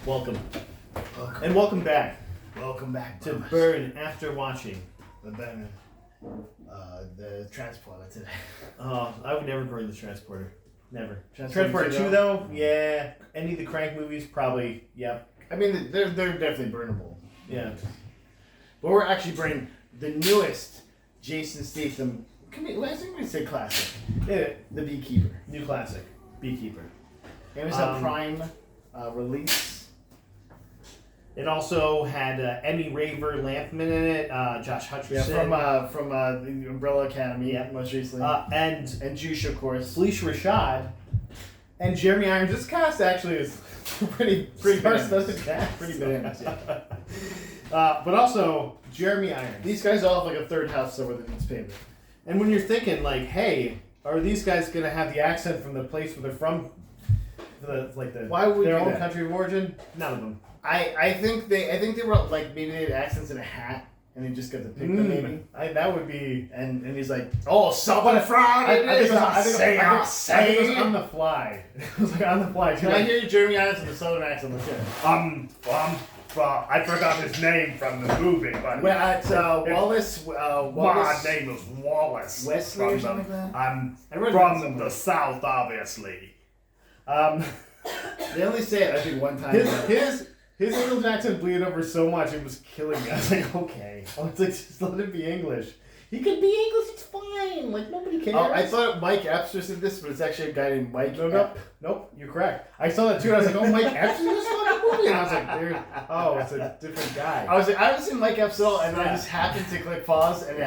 Welcome. Welcome. And welcome back Welcome back to Boomers. Burn After Watching. The Batman. The transporter today. I would never burn the Transporter. Never. Transporter Transporter 2 2 though? Yeah. Any of the Crank movies? Probably. Yep. I mean, they're definitely burnable. Yeah. But we're actually burning the newest Jason Statham. I think we say classic. Yeah. The Beekeeper. New classic. Beekeeper. Amazon Prime release. It also had Emmy Raver Lampman in it, Josh Hutcherson. Yeah, from the Umbrella Academy. Yeah. Most recently. And Juice, of course. Felicia Rashad and Jeremy Irons. This cast actually is pretty bananas. cast. Pretty bananas, yeah. But also Jeremy Irons. These guys all have like a third house somewhere that needs payment. And when you're thinking like, hey, are these guys gonna have the accent from the place where they're from, Why would their you do own that? country of origin? None of them. I think they were like maybe they had accents in a hat and they just got to pick them maybe. That would be. And he's like, oh, something Friday. I think it was on the fly. It was like on the fly. Can I hear Jeremy Irons with a southern accent? Let's hear it. I forgot his name from the movie, but We're at Wallace. my name is Wallace. Wesley or something like that? I'm I read that somewhere. from the South, obviously. They only say it, I think, one time. His English accent bleed over so much it was killing me. I was like, okay, I was like, just let it be English. He could be English, it's fine. Like nobody cares. Oh, I thought Mike Epps was in this, but it's actually a guy named Mike. Nope, you're correct. I saw that too. And I was like, oh, Mike Epps in this fucking movie, and I was like, it's a different guy. I was like, I haven't seen Mike Epps at all, and I just happened to click pause, and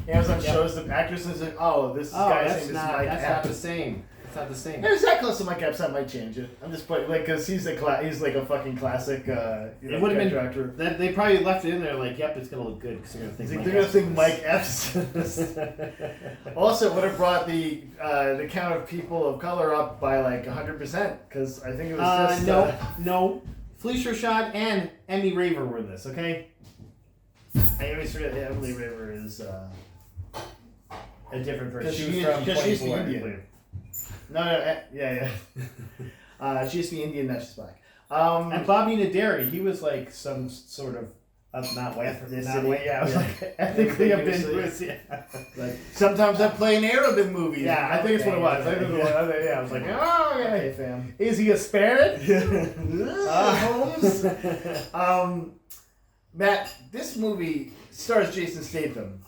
Amazon shows the actress, and it's like, oh, this guy's name is Mike Epps. That's not the same. It's not the same. There's that close to Mike Epps, that might change it. I'm just playing, like, because he's like a fucking classic. It would have been actor. They probably left it in there like, yep, it's gonna look good because they're gonna think. Mike Epps. Also, would have brought the count of people of color up by like 100% because I think it was just no. Felicia Rashad and Emmy Raver were in this. Okay. I always forget that Emily Raver is a different version. She's the Indian. believe. Yeah. She used to be Indian, now she's black. And Bobby Naderi, he was like some sort of not white, not white. Yeah, I was like ethically ambiguous. Yeah. Like sometimes I play in Arab in movies. Yeah, I think it's what it was. I was like, oh, okay, fam. Is he Hispanic? Holmes. Matt, this movie stars Jason Statham.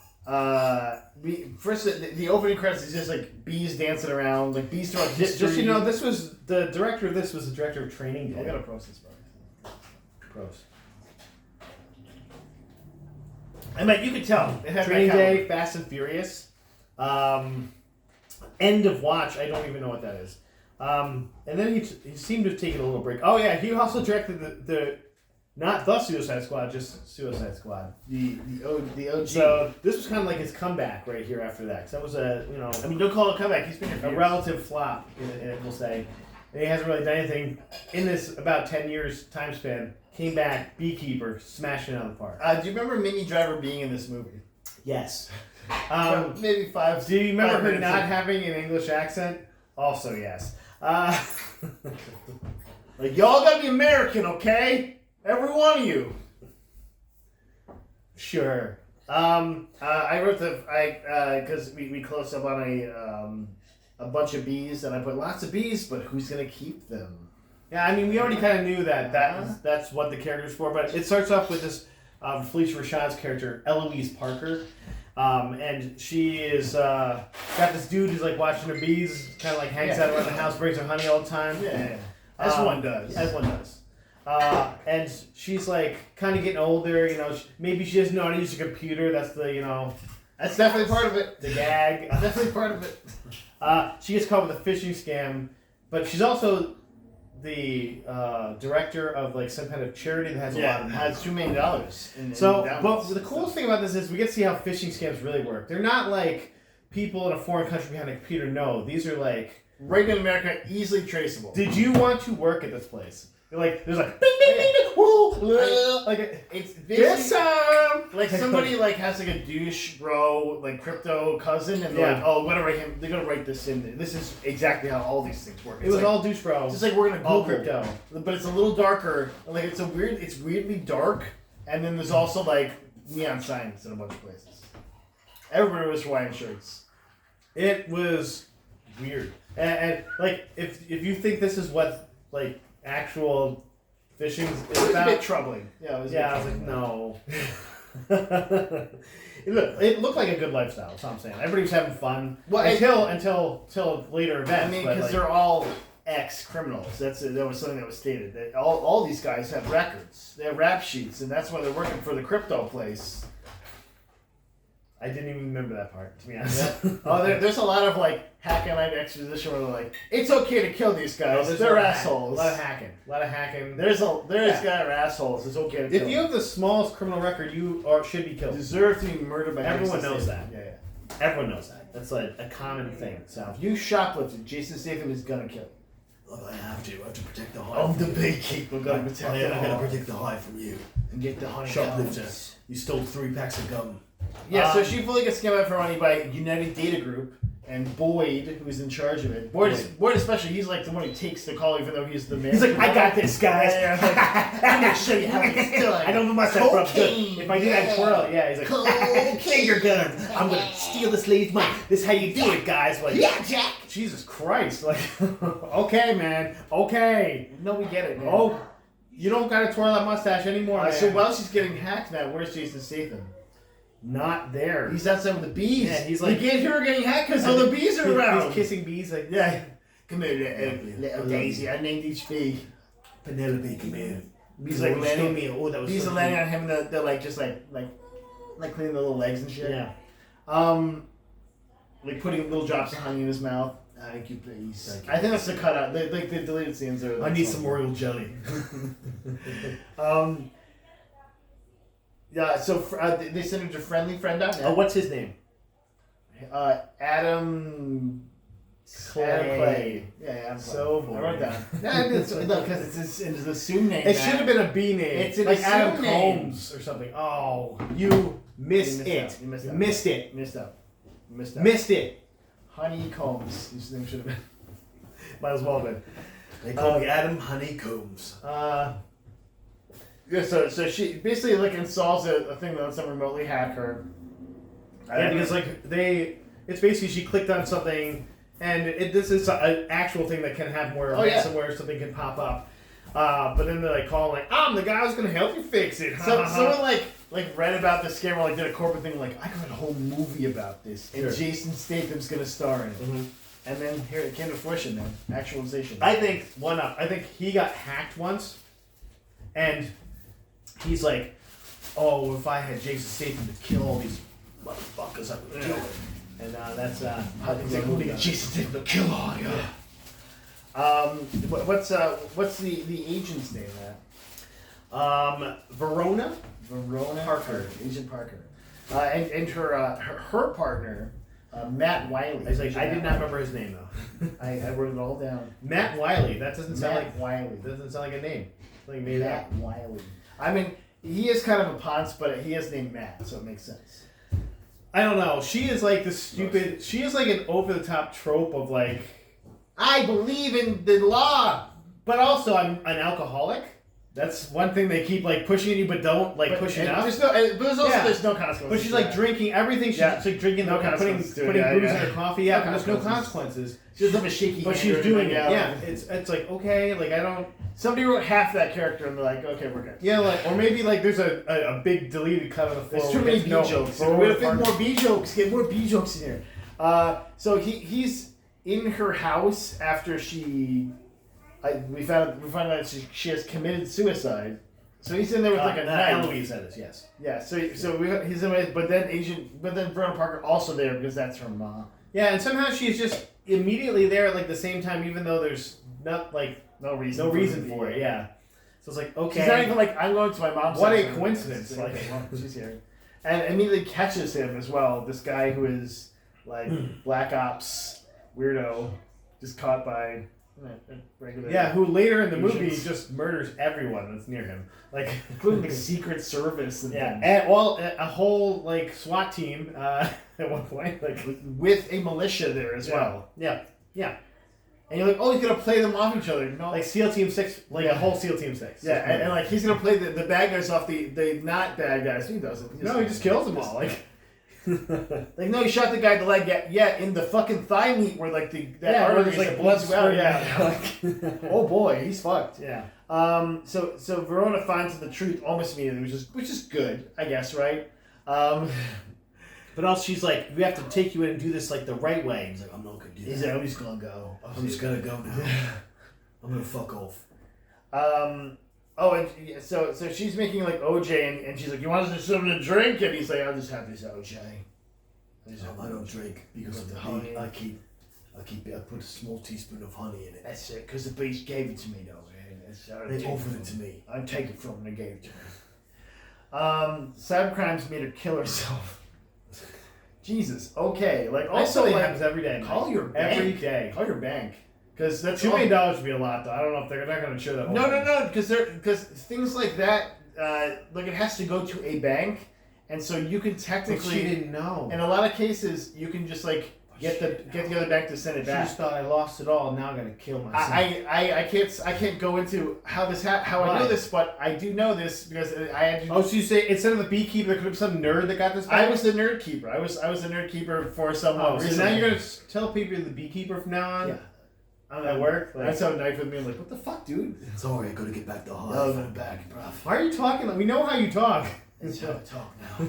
First, the opening credits is just like bees dancing around, like bees throughout history. Just this was the director of this was the director of Training Day. I gotta process, bro. Gross. I mean, you could tell. It had Training Day, Fast and Furious. End of Watch. I don't even know what that is. And then he seemed to have taken a little break. Oh yeah, he also directed the not the Suicide Squad, just Suicide Squad. The OG. So this was kind of like his comeback right here after that. 'Cause that was I mean, don't call it a comeback. He's been here for years. relative flop, we'll say. And he hasn't really done anything in this about 10 years time span. Came back, Beekeeper, smashing it out of the park. Do you remember Minnie Driver being in this movie? Yes. Maybe 5. Do you remember her not in. having an English accent? Also, yes. Like, y'all gotta be American, okay? Every one of you. Sure. I wrote because we closed up on a bunch of bees, and I put lots of bees, but who's gonna keep them? Yeah, I mean, we already kind of knew that's what the character's for, but it starts off with this Felicia Rashad's character, Eloise Parker. And she is got this dude who's like watching her bees, kind of like hangs out around the house, brings her honey all the time. Yeah, as one does. As one does. And she's like kind of getting older, maybe she doesn't know how to use a computer. That's That's definitely part of it. The gag. Definitely part of it. She gets caught with a phishing scam, but she's also the director of like some kind of charity that has a lot of money. Has $2 million. But the coolest thing about this is we get to see how phishing scams really work. They're not like people in a foreign country behind a computer. No, these are like right in America, easily traceable. Did you want to work at this place? like there's like bing bing bing bing woo like It's this like somebody like has like a douche bro like crypto cousin and they're like, oh, they're gonna write this in there. This is exactly how all these things work. It was like, all douche bro. It's just like we're gonna all Google, crypto, but it's a little darker. Like it's weirdly dark, and then there's also like neon signs in a bunch of places. Everybody was Hawaiian shirts. It was weird, and like if you think this is what like actual fishing is It was about, a bit troubling. Yeah, it was. I was like, no. It looked like a good lifestyle. That's what I'm saying. Everybody was having fun. Well, until later events. I mean, but because like, they're all ex-criminals. That was something that was stated. That all these guys have records. They have rap sheets, and that's why they're working for the crypto place. I didn't even remember that part, to be honest. There's a lot of like hack and night exposition where they're like, it's okay to kill these guys. They're assholes. A lot of hacking. There's guys are assholes. It's okay to kill If you have the smallest criminal record, you should be them. killed. Deserve to be murdered by Everyone Jason knows Statham. that. Yeah. Everyone knows that. That's like a common thing. So If you shoplifted, Jason Statham is gonna kill you. Look, I have to protect the hive. I'm the beekeeper. Gonna protect I the gotta hive protect the hive from you. and get the honey. Shoplifter, you stole 3 packs of gum. Yeah, so she fully gets scammed out for money by United Data Group and Boyd, who's in charge of it. Boyd especially, he's like the one who takes the call, even though he's the man. he's like, I got this, guys. I'm gonna show you how it's done. I don't know myself, bro. Cocaine, If I do that twirl, he's like, Cocaine. finger guns. I'm gonna steal this lady's money. This is how you do it, guys. Like, Yeah, Jack. Jesus Christ. Like, okay, man. Okay. No, we get it, man. Oh, you don't gotta twirl that mustache anymore, man. So while she's getting hacked now, where's Jason Statham? Not there. He's outside with the bees. Yeah, he's like- you can't hear her getting hacked because all the bees are around. He's kissing bees. Like, Yeah. Come here, little Daisy. I named each bee. Penelope, come here. Bees like landing. me. Oh, that was Bees so are landing on him, and they're like just like cleaning the little legs and shit. Yeah. Like putting little drops of honey in his mouth. Thank you, please. Thank you. I think that's the cutout. The deleted scenes are. I need some royal jelly. Yeah, so they sent him to friendlyfriend.net. Oh, what's his name? Adam Clay. Yeah, Adam Clay. So I wrote down. Because it's his assumed name. It should have been a B name. It's an like Adam assumed name. Combs or something. Oh, you missed it. You missed You out. missed it. Missed it. It. Honeycombs. His name should have been. Might as well have been. They call me Adam Honeycombs. Yeah, so she basically like installs a thing that lets them remotely hack her. Yeah, because like it's basically she clicked on something, and this is an actual thing that can happen where ransomware something can pop up. But then they're like calling like, I'm the guy who's gonna help you fix it. So someone like read about this scam or like did a corporate thing like I could write a whole movie about this and Sure. Jason Statham's gonna star in it. Mhm. And then here it came to fruition, man. Actualization. I think one up. I think he got hacked once, and he's like, "Oh, if I had Jason Statham to kill all these motherfuckers, I would do it." And that's how He's the like, movie "Look at goes. Jason Statham to kill all you." What's the agent's name? Verona. Verona Parker. Agent Parker. And her partner, Matt Wiley. I was like, I did not remember his name though. I wrote it all down. Matt Wiley. That doesn't sound Matt like Wiley. doesn't sound like a name. Like made Matt up. Wiley. I mean, he is kind of a ponce, but he is named Matt, so it makes sense. I don't know. She is like the stupid. She is like an over the top trope of like. I believe in the law. But also, I'm an alcoholic. That's one thing they keep like pushing you, but don't like push enough. There's no consequences. But she's like drinking everything. She's like drinking, No putting consequences to it, booze yeah, in yeah. her coffee. Yeah, No but there's no consequences. consequences. She doesn't have a shaky But hand she's or doing it. anything, Yeah, it's like okay, like I don't. Somebody wrote half that character and they're like, okay, we're good. Yeah, like or maybe like there's a big deleted cut of the floor. There's too many B jokes. We gotta fit more B jokes. Get more B jokes in here. So he's in her house after she. We found out she has committed suicide. So he's in there with like a knife. Eloise said this, yes. Yeah. He's in there, but then Verona Parker also there because that's her mom. Yeah, and somehow she's just immediately there at like the same time, even though there's not like no reason for it. Yeah. So it's like okay. She's not even like I'm going to my mom's. What house. a coincidence! It's Like, okay, well, she's here, and immediately catches him as well. This guy who is like Black Ops weirdo, just caught by Regular. Yeah, who later in the movie Agents. just murders everyone that's near him, like including the Secret Service and yeah, things. and well, a whole like SWAT team at one point, like With a militia there as well. Yeah, And you're like, oh, he's gonna play them off each other. No, like SEAL Team 6, like a whole SEAL Team 6. yeah, and like he's gonna play the bad guys off the not bad guys. He doesn't. No, he just kills them all. Like, Like no, he shot the guy in the leg. Yeah, in the fucking thigh meat where like that where artery there's is like the blood bleeds out. spurt. Yeah. Oh boy, he's fucked. yeah. So Verona finds the truth almost immediately, which is good, I guess, right? But also she's like, we have to take you in and do this like the right way. He's like, I'm not gonna do He's that. like, I'm just gonna go. I'm just gonna go now. I'm gonna fuck off. And so she's making like OJ, and she's like, you want us to something to drink? And he's like, I'll just have this OJ. I don't drink because of the honey. I put a small teaspoon of honey in it. That's it, because the beast gave it to me, though. They offered it to me. I take it from them, they gave it to me. Cybercrimes made her kill herself. Jesus. Okay. Like also, It like, happens every day. call your bank. every day. Call your bank. Because that's $2 million would be a lot, though. I don't know if they're not going to show that. No. Because things like that, like it has to go to a bank, and so you can But technically. she didn't know. In a lot of cases, you can just like get the other bank to send it She back. just thought I lost it all. Now I'm going to kill myself. I can't go into how this how I know Why? this, but I do know this because I had to. Oh, so you say instead of the beekeeper, there could be some nerd that got this back? I was the nerd keeper. I was the nerd keeper for someone. Oh, so recently. now you're going to tell people you're the beekeeper from now on? Yeah. At work? That's how knife with me. I'm like, what the fuck, dude? Sorry, I gotta get back to hive. No, I'm back, bruv. Why are you talking? Like, we know how you talk. That's how I talk now.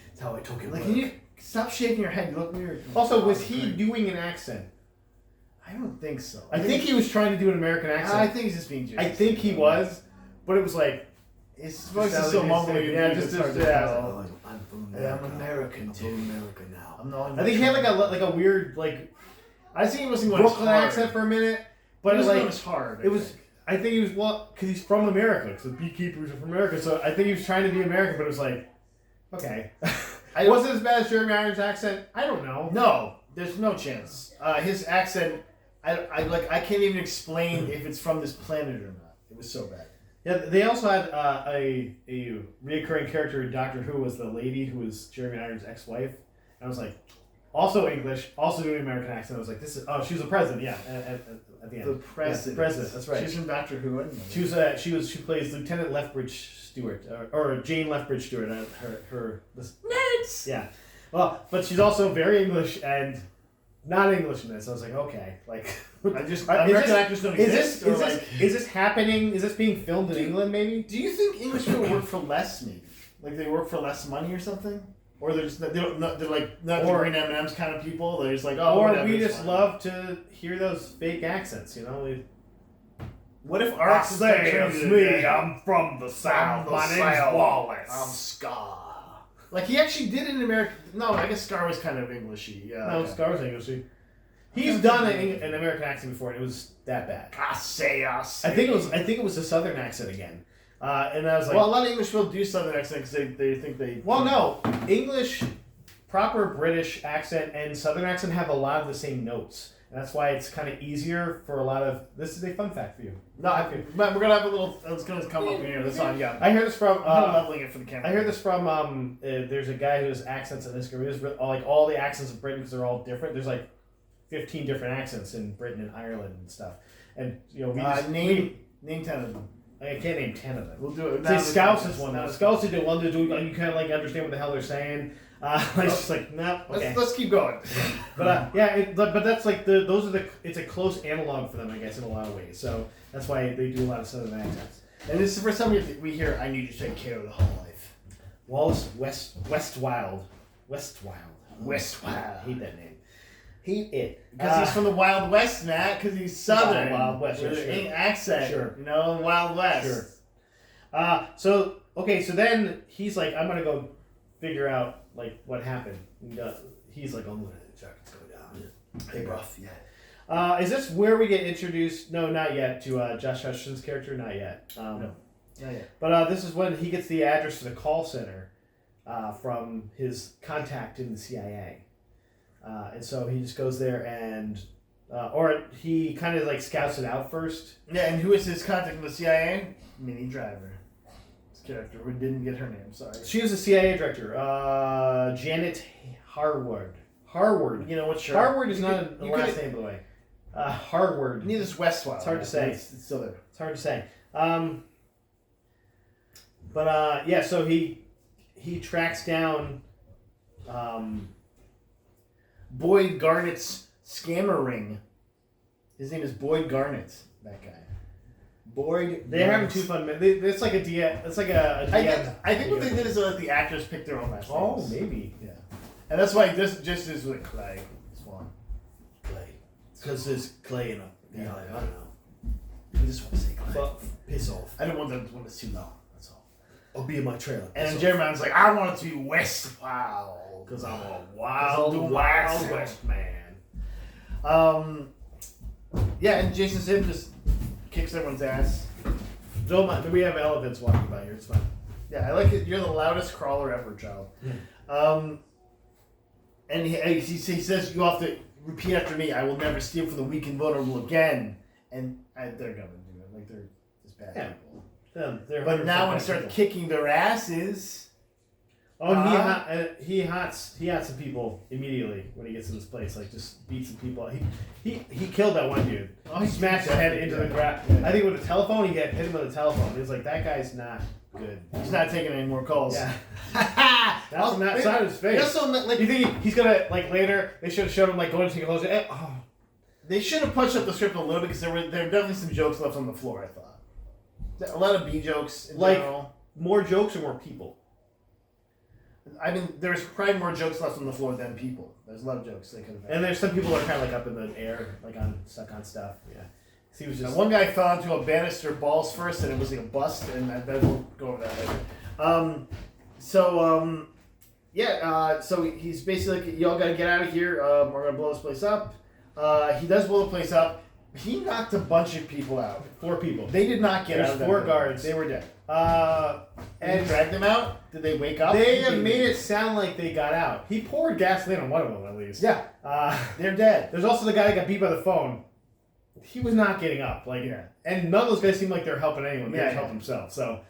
That's how I talk at Like, work. can you stop shaking your head? You look weird. Also, was he doing an accent? I don't think so. I think he was trying to do an American accent. I think he's just being. I think he was, but it was like His voice is sounded so his mumbly. thing. Yeah, it's just hard to yeah. tell. I'm from Yeah, America. I'm American, I'm from America now. I'm not. I think he had like a weird like I think he wasn't going Brooklyn hard. accent for a minute, but but it was like going as hard. it was. I think he was because he's from America. Because the beekeepers are from America, so I think he was trying to be American, but it was like, okay, I was it as bad as Jeremy Irons' accent? I don't know. No, there's no chance. His accent, I can't even explain if it's from this planet or not. It was so bad. Yeah, they also had a reoccurring character in Doctor Who was the lady who was Jeremy Irons' ex-wife, and I was like, also English, also doing an American accent. I was like, this is she was the president, yeah, at the end. The president. Yeah, president. That's right. She's from Doctor Who. I didn't know She plays Lieutenant Lethbridge Stewart or Jane Lethbridge Stewart. Her Nerds. yeah. Well, but she's also very English and not English in this. I was like, okay, like American actors don't exist. Is this happening? Is this being filmed in England? Maybe. Do you think English people work for less? Maybe like they work for less money or something, or they're just they're like not the green M&Ms kind of people. They're just like Or whatever, we it's just fine. love to hear those fake accents. You know. What if our accents got changed? I'm from the South. My name's Wallace. I'm Scar. Like he actually did it in America. No, I guess Scar was kind of Englishy. Yeah. No, Scar's Englishy. He's done an American accent before, and it was that bad. I think it was a Southern accent again, and I was like, well, a lot of English people do Southern accent because they think they. well, no, English, proper British accent and Southern accent have a lot of the same notes, and that's why it's kind of easier for a lot of. This is a fun fact for you. But we're gonna have a little. It's gonna come up in here. That's all. Yeah. I heard this from. I'm leveling it for the camera. I heard this from. There's a guy who has accents in Instagram. He has like all the accents of Britain because they're all different. There's like 15 different accents in Britain and Ireland and stuff. And you know, name 10 of them. I can't name 10 of them. We'll do it. Say Scouse is one. Scouse is the one to do. You kind of like understand what the hell they're saying. It's just like nah. Okay. Let's keep going. But but that's like those are the. It's a close analog for them, I guess, in a lot of ways. So that's why they do a lot of Southern accents. And this is the first time we hear "I need to take care of the whole life." Wallace Westwild. Westwild. I hate that name. Hate it. Because he's from the Wild West, Matt. Because he's Southern. Wild West. With Sure. an accent. Sure. You know, Wild West. Sure. So then he's like, I'm gonna go figure out like what happened. And, he's like, I'm gonna jackets go down. Hey, bruv, yeah. Is this where we get introduced? No, not yet. To Josh Hutcherson's character, not yet. No, not yet. But this is when he gets the address for the call center from his contact in the CIA. And so he just goes there and or he kind of like scouts it out first. Yeah, and who is his contact in the CIA? Minnie Driver. This character who didn't get her name. Sorry. She was a CIA director. Janet Harward. Harward. You know what? Sure. Harward is not a last name, by the way. Harward. Neither is Westwell. It's hard to say. It's still there. It's hard to say. But yeah, so he tracks down Boyd Garnett's scammer ring. His name is Boyd Garnett. That guy. Boyd. They're having too fun. It's like a DM. It's like a DM. I think what they did is let the actors pick their own last names. Oh, maybe. Yeah. And that's why this just is with Clay Swan. Clay. Because there's Clay in a. Yeah, I don't know. I just want to say Clay. But piss off. I don't want them when it's too low. That's all. I'll be in my trailer. And then Jeremy Irons like, I want it to be West Wild. Because I'm a wild West man. Yeah, and Jason Statham just kicks everyone's ass. Don't mind. We have elephants walking by here. It's fine. Yeah, I like it. You're the loudest crawler ever, child. And he says, you have to repeat after me, I will never steal from the weak and vulnerable again. And they're going to do it. Like, they're just bad people. But now when he starts kicking their asses... Oh, he hots some people immediately when he gets in this place. Like, just beats some people. He killed that one dude. Oh, he smashed his head into the ground. Yeah. I think with a telephone, he hit him with a telephone. He was like, that guy's not good. He's not taking any more calls. Yeah. That's on that side of his face. Also, like, you think he's gonna, like, later, they should have showed him, like, going to take a close. They should have punched up the script a little bit because there were definitely some jokes left on the floor, I thought. A lot of B jokes in general. More jokes or more people? I mean, there's probably more jokes left on the floor than people. There's a lot of jokes they could have had. And there's some people that are kind of like up in the air, like stuck on stuff. Yeah. He was just... One guy fell into a banister balls first, and it was like a bust, and I bet we'll go over that later. So he's basically like, y'all gotta get out of here. We're gonna blow this place up. He does blow the place up. He knocked a bunch of people out. 4 people. They did not get out of that. 4 guards. They were dead. And he dragged them out? Did they wake up? They have made it sound like they got out. He poured gasoline on one of them, at least. Yeah. They're dead. There's also the guy that got beat by the phone. He was not getting up. And none of those guys seemed like they're helping anyone. They just helped themselves. So,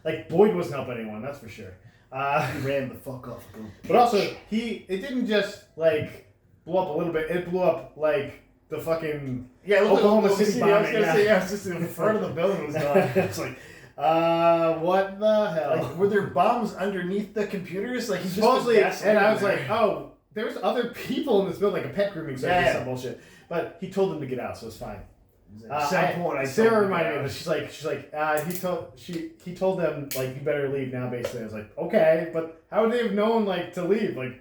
like, Boyd wasn't helping anyone, that's for sure. He ran the fuck off. But also, it didn't just, like, blow up a little bit. It blew up, like, the fucking Oklahoma City bombing. I was going to say, it's just in front of the building was gone. It's like, what the hell? Like, were there bombs underneath the computers? Like, he supposedly, and I was like, oh, there's other people in this building, like a pet grooming site or some bullshit. But he told them to get out, so it's fine. Sarah reminded me that she's like, he told them, like, you better leave now, basically. I was like, okay, but how would they have known, like, to leave? Like,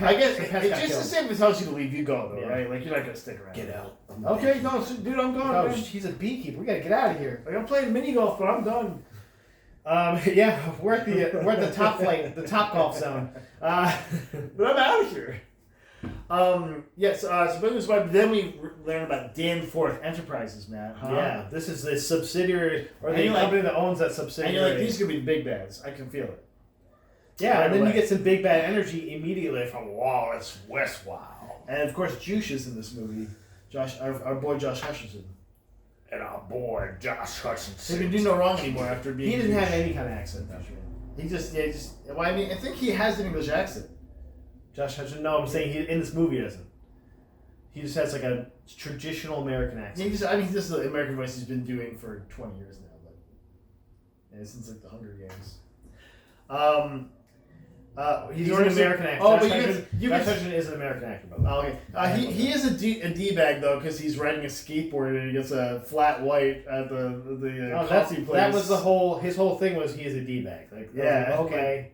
I guess it's just the same if it tells you to leave, you go, though, right? Like, you're not gonna stick around. Get out. Okay, no, dude, I'm going. No, he's a beekeeper. We gotta get out of here. Like, I'm playing mini golf, but I'm done. Yeah, we're at the top flight, the top golf zone. But I'm out of here. Then we learn about Danforth Enterprises, Matt. Huh? Yeah, this is the subsidiary, or the company that owns that subsidiary. And you're like, these could be the big bads. I can feel it. Yeah, and then you get some big bad energy immediately from, wow, it's West Wild. And of course, Juice is in this movie. Our boy Josh Hutcherson. And our boy Josh Hutcherson. He didn't do no wrong anymore after being. He didn't have any kind of accent, though. Well, I mean, I think he has an English accent. Josh Hutcherson? No, I'm saying in this movie he doesn't. He just has like a traditional American accent. This is the American voice he's been doing for 20 years now, but since like the Hunger Games. He's an American actor. Oh, Josh Hutcherson is an American actor, by the way. Oh, okay. He is a D-bag, though, because he's riding a skateboard and he gets a flat white at the coffee place. That was his whole thing was he is a D-bag. Like, yeah, okay.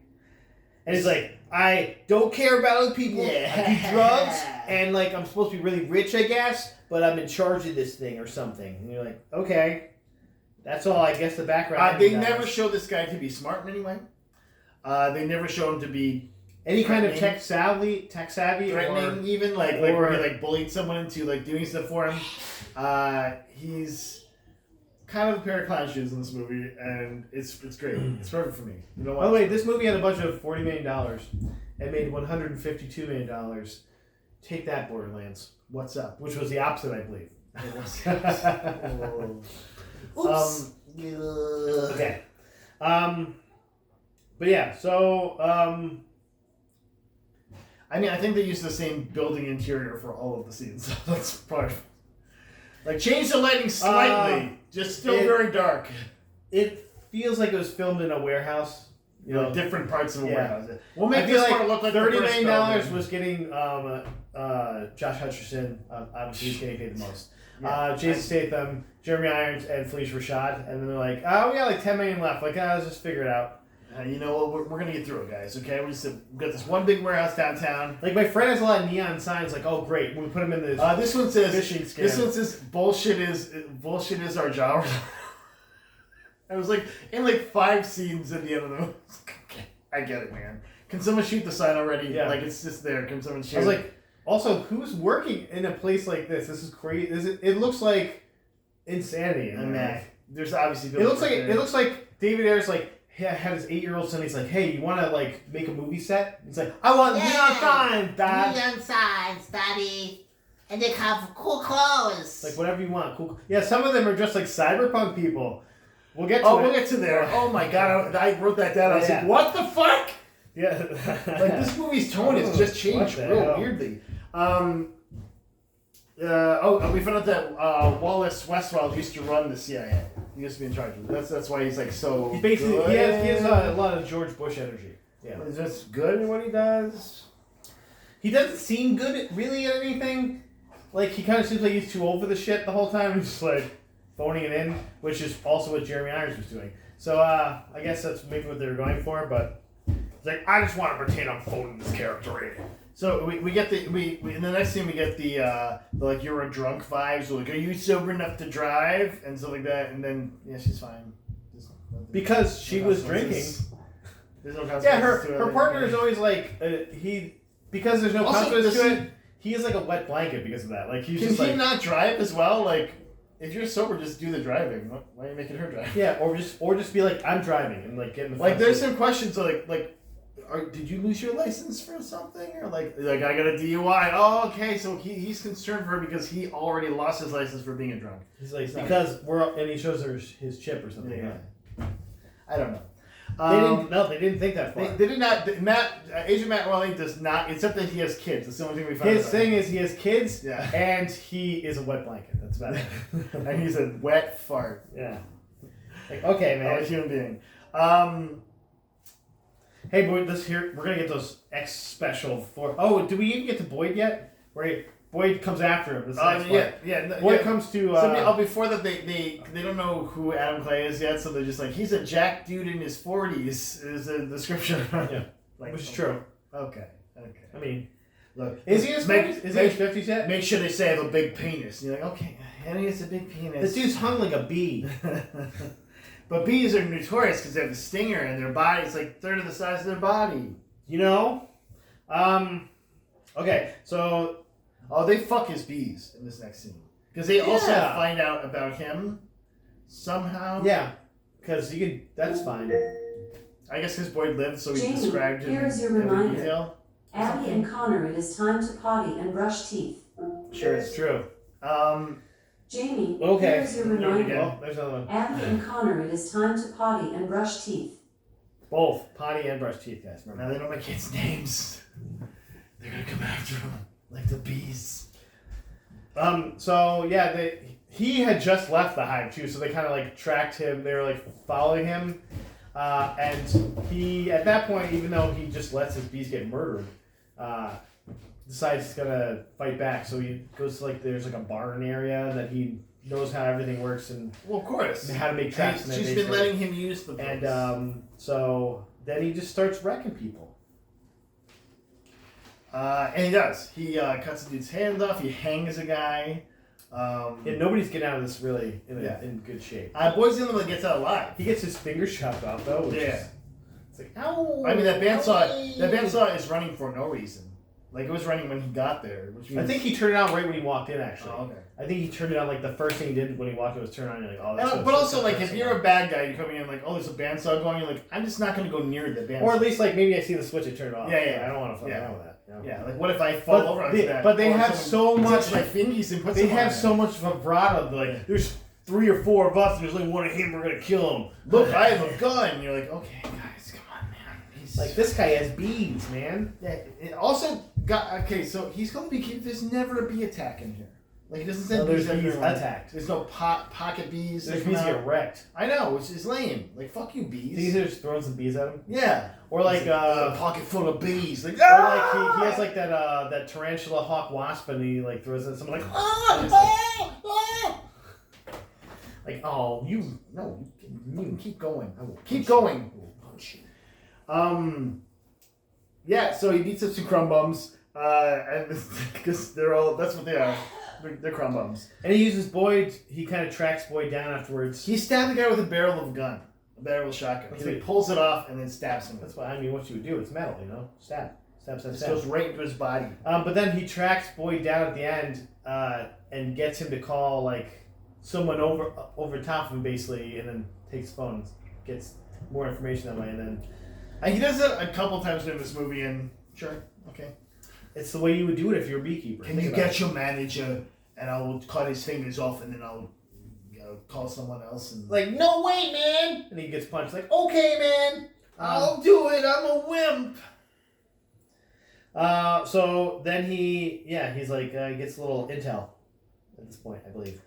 And he's like, I don't care about other people. Yeah. I do drugs, and like I'm supposed to be really rich, I guess, but I'm in charge of this thing or something. And you're like, okay. That's all, I guess, the background. They never show this guy to be smart in any way. They never show him to be any kind of tech savvy, threatening, or, even where he like bullied someone into like doing stuff for him. He's kind of a pair of clown shoes in this movie, and it's great. It's perfect for me. You know, this movie had a budget of $40 million and made $152 million Take that, Borderlands. What's up? Which was the opposite, I believe. Oops. Okay. But yeah, so I mean, I think they used the same building interior for all of the scenes. So that's part. Like, change the lighting slightly. Just still very dark. It feels like it was filmed in a warehouse. You know, different parts of the warehouse. We'll make this part look like $30 million was getting Josh Hutcherson. Obviously, he's getting paid the most. Yeah, Jason Statham, Jeremy Irons, and Felicia Rashad. And then they're like, oh, we got like $10 million left. Like, let's just figure it out. You know what? We're going to get through it, guys, okay? We've got this one big warehouse downtown. Like, my friend has a lot of neon signs, like, oh, great. We put them in this this one says, fishing scam. This one says, bullshit is our job. I was like, in like 5 scenes at the end of the movie. Okay, I get it, man. Can someone shoot the sign already? Yeah. Like, it's just there. Can someone shoot? I was like, also, who's working in a place like this? This is crazy. It looks like insanity. I mean, there's obviously... It looks like David Ayer's like, had his 8-year-old son. He's like, hey, you want to like make a movie set? He's like, I want neon signs, Dad. Neon signs, Daddy. And they have cool clothes. Like, whatever you want. Cool. Yeah, some of them are just like cyberpunk people. We'll get to it. We'll get to there. Oh my god, I wrote that down. I was like, what the fuck? Yeah. Like, this movie's tone has just changed real weirdly. We found out that Wallace Westworld used to run the CIA. He used to be in charge of it. That's why he's like so. He's basically good. he has a lot of George Bush energy. Yeah. Is this good in what he does? He doesn't seem good really at anything. Like, he kind of seems like he's too old for the shit the whole time. He's just like phoning it in, which is also what Jeremy Irons was doing. So I guess that's maybe what they were going for, but it's like, I just want to pretend I'm phoning this character in. So we get in the next scene we get the like, you're a drunk vibes. We're like, are you sober enough to drive and stuff like that, and then she's fine. Because she was drinking. There's no consequences. Yeah, to her partner is always like because there's no consequences to it. He is like a wet blanket because of that. Like, he's just like, Can he not drive as well? Like, if you're sober, just do the driving. Why are you making her drive? Yeah, or just be like, I'm driving, and like get in the like, there's some questions like. Did you lose your license for something? Or like I got a DUI. Oh, okay. So he's concerned for her because he already lost his license for being a drunk. He's like, because and he shows her his chip or something. Yeah. I don't know. They didn't think that far. They did not. Agent Matt Riley does not, except that he has kids. That's the only thing we found. His thing is he has kids, yeah, and he is a wet blanket. That's about it. And he's a wet fart. Yeah. Like, okay, man. A human being. Hey, Boyd, we're gonna get those X special for. Oh, did we even get to Boyd yet? Where Boyd comes after him. Boyd comes to. Before that, they don't know who Adam Clay is yet, so they're just like, he's a jack dude in his 40s. Is the description. Yeah, like, which is true. Okay. I mean, look, is he in his 50s? Is he in his 50s yet? Make sure they say I have a big penis. And you're like, okay, and he has a big penis. This dude's hung like a bee. But bees are notorious because they have the stinger and their body is like a third of the size of their body. You know? Okay, so... Oh, they fuck his bees in this next scene. Because they also find out about him somehow. Yeah, because you can... That's fine. I guess his boy lived, so he Jamie, described him. Here is your reminder. Abby and Connor, it is time to potty and brush teeth. Sure, it's true. Jamie, okay. Here is your reminder. Oh, there's another one. Abby and Connor, it is time to potty and brush teeth. Both potty and brush teeth, guys. Remember, now they don't make kids' names. They're gonna come after them like the bees. So yeah, he had just left the hive too, so they kind of like tracked him. They were like following him, and he at that point, even though he just lets his bees get murdered, decides he's gonna fight back. So he goes to there's a barn area that he knows how everything works and of course how to make traps. She's been letting him use the place. And so then he just starts wrecking people. And he does. He cuts the dude's hands off. He hangs a guy. Nobody's getting out of this really in good shape. Boyd's the only one that gets out alive. He gets his fingers chopped off though. Which is, it's like, ow! I mean, that bandsaw is running for no reason. Like, it was running when he got there. Which means... I think he turned it on right when he walked in, actually. Oh, okay. I think he turned it on, the first thing he did when he walked in was turn on, and you're like, oh, that's but also, if you're a bad guy, you're coming in like, oh, there's a bandsaw going, you're like, I'm just not going to go near the bandsaw. Or at least, maybe I see the switch and turn it off. Yeah. I don't want to fuck around with that. Yeah, like what if I fall over on his back? But they Or have so much. my fingies and puts They them have on so much vibrato. Like there's 3 or 4 of us, and there's only one of him. We're gonna kill him. Look, I have a gun. And you're like, okay, guys, come on, man. He's Like this guy has beads, man. Yeah. It also got okay. So he's called Beekeeper. There's never a bee attack in here. Like it doesn't say There's bees bees everywhere. attacked. There's no pocket bees. There's that come bees out. get wrecked. I know, which is lame. Like fuck you, bees. He's just throwing some bees at him. Yeah. Or like a pocket full of bees. Like, or like he has like that tarantula hawk wasp, and he like throws it at someone like like oh you no, you keep going. I will keep going. I will punch you. Yeah. So he beats up some crumb bums. And because they're all that's what they are. They're crumb bums. and he uses Boyd. He kind of tracks Boyd down afterwards. He stabbed the guy with a barrel of a gun. A barrel of shotgun. That's He right. pulls it off and then stabs him. That's what I mean. What you would do? It's metal, Stab. It goes right into his body. But then he tracks Boyd down at the end and gets him to call like someone over top of him basically, and then takes his phone, and gets more information that way, and then And he does that a couple times in this movie. And sure, okay. it's the way you would do it if you're a beekeeper. Can you get your manager and I'll cut his fingers off and then I'll call someone else and like no way, man? And he gets punched. Like okay, man, I'll do it. I'm a wimp. So then he's like gets a little intel at this point, I believe.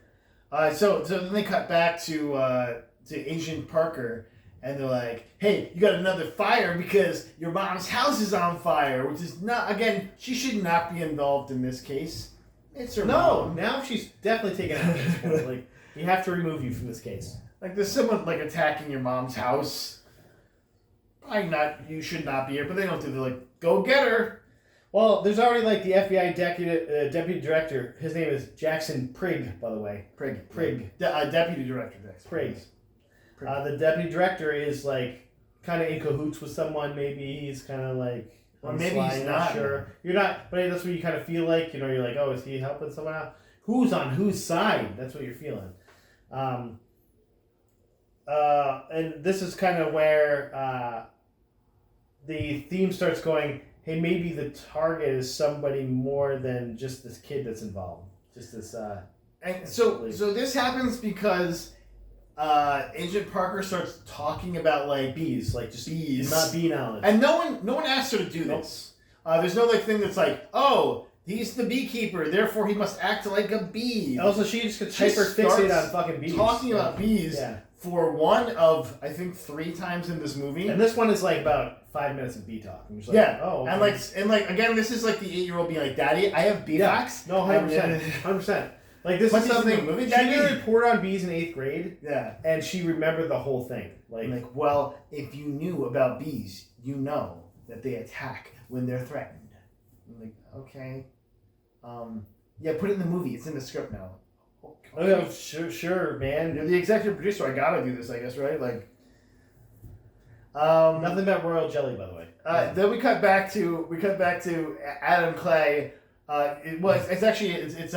So then they cut back to Agent Parker and they're like, hey, you got another fire because your mom's house is on fire, which is not, again, she should not be involved in this case. It's her mom. Now she's definitely taken out at this point. Like you have to remove you from this case. Like there's someone like attacking your mom's house. Probably not, you should not be here, but they don't do, they're like, go get her. Well, there's already like the FBI deputy director. His name is Jackson Prigg, by the way. Prigg. Deputy Director Jackson. Prigg. The deputy director is like kind of in cahoots with someone. Maybe he's kind of like, or maybe he's not sure. You're not, but that's what you kind of feel like. You're like, oh, is he helping someone out? Who's on whose side? That's what you're feeling. And this is kind of where the theme starts going. Hey, maybe the target is somebody more than just this kid that's involved. Just this. And so this happens because Agent Parker starts talking about like bees, like just bees, not bee knowledge. And no one asked her to do this. There's no like thing that's like, oh, he's the beekeeper, therefore he must act like a bee. Also, she just gets hyper fixated on fucking bees. Talking about bees for one of I think 3 times in this movie. And this one is like about 5 minutes of bee talk. And like, yeah. Oh. Okay. And like again, this is like the 8-year-old being like, Daddy, I have bee facts. No, 100%. 100%. Like this is something. Movie, she did a report on bees in 8th grade. Yeah. And she remembered the whole thing. Like, well, if you knew about bees, you know that they attack when they're threatened. I'm like, okay. Yeah, put it in the movie. It's in the script now. Okay. Oh, sure, man. You're the executive producer. I gotta do this, I guess, right? Like, nothing about royal jelly, by the way. Then we cut back to Adam Clay. It's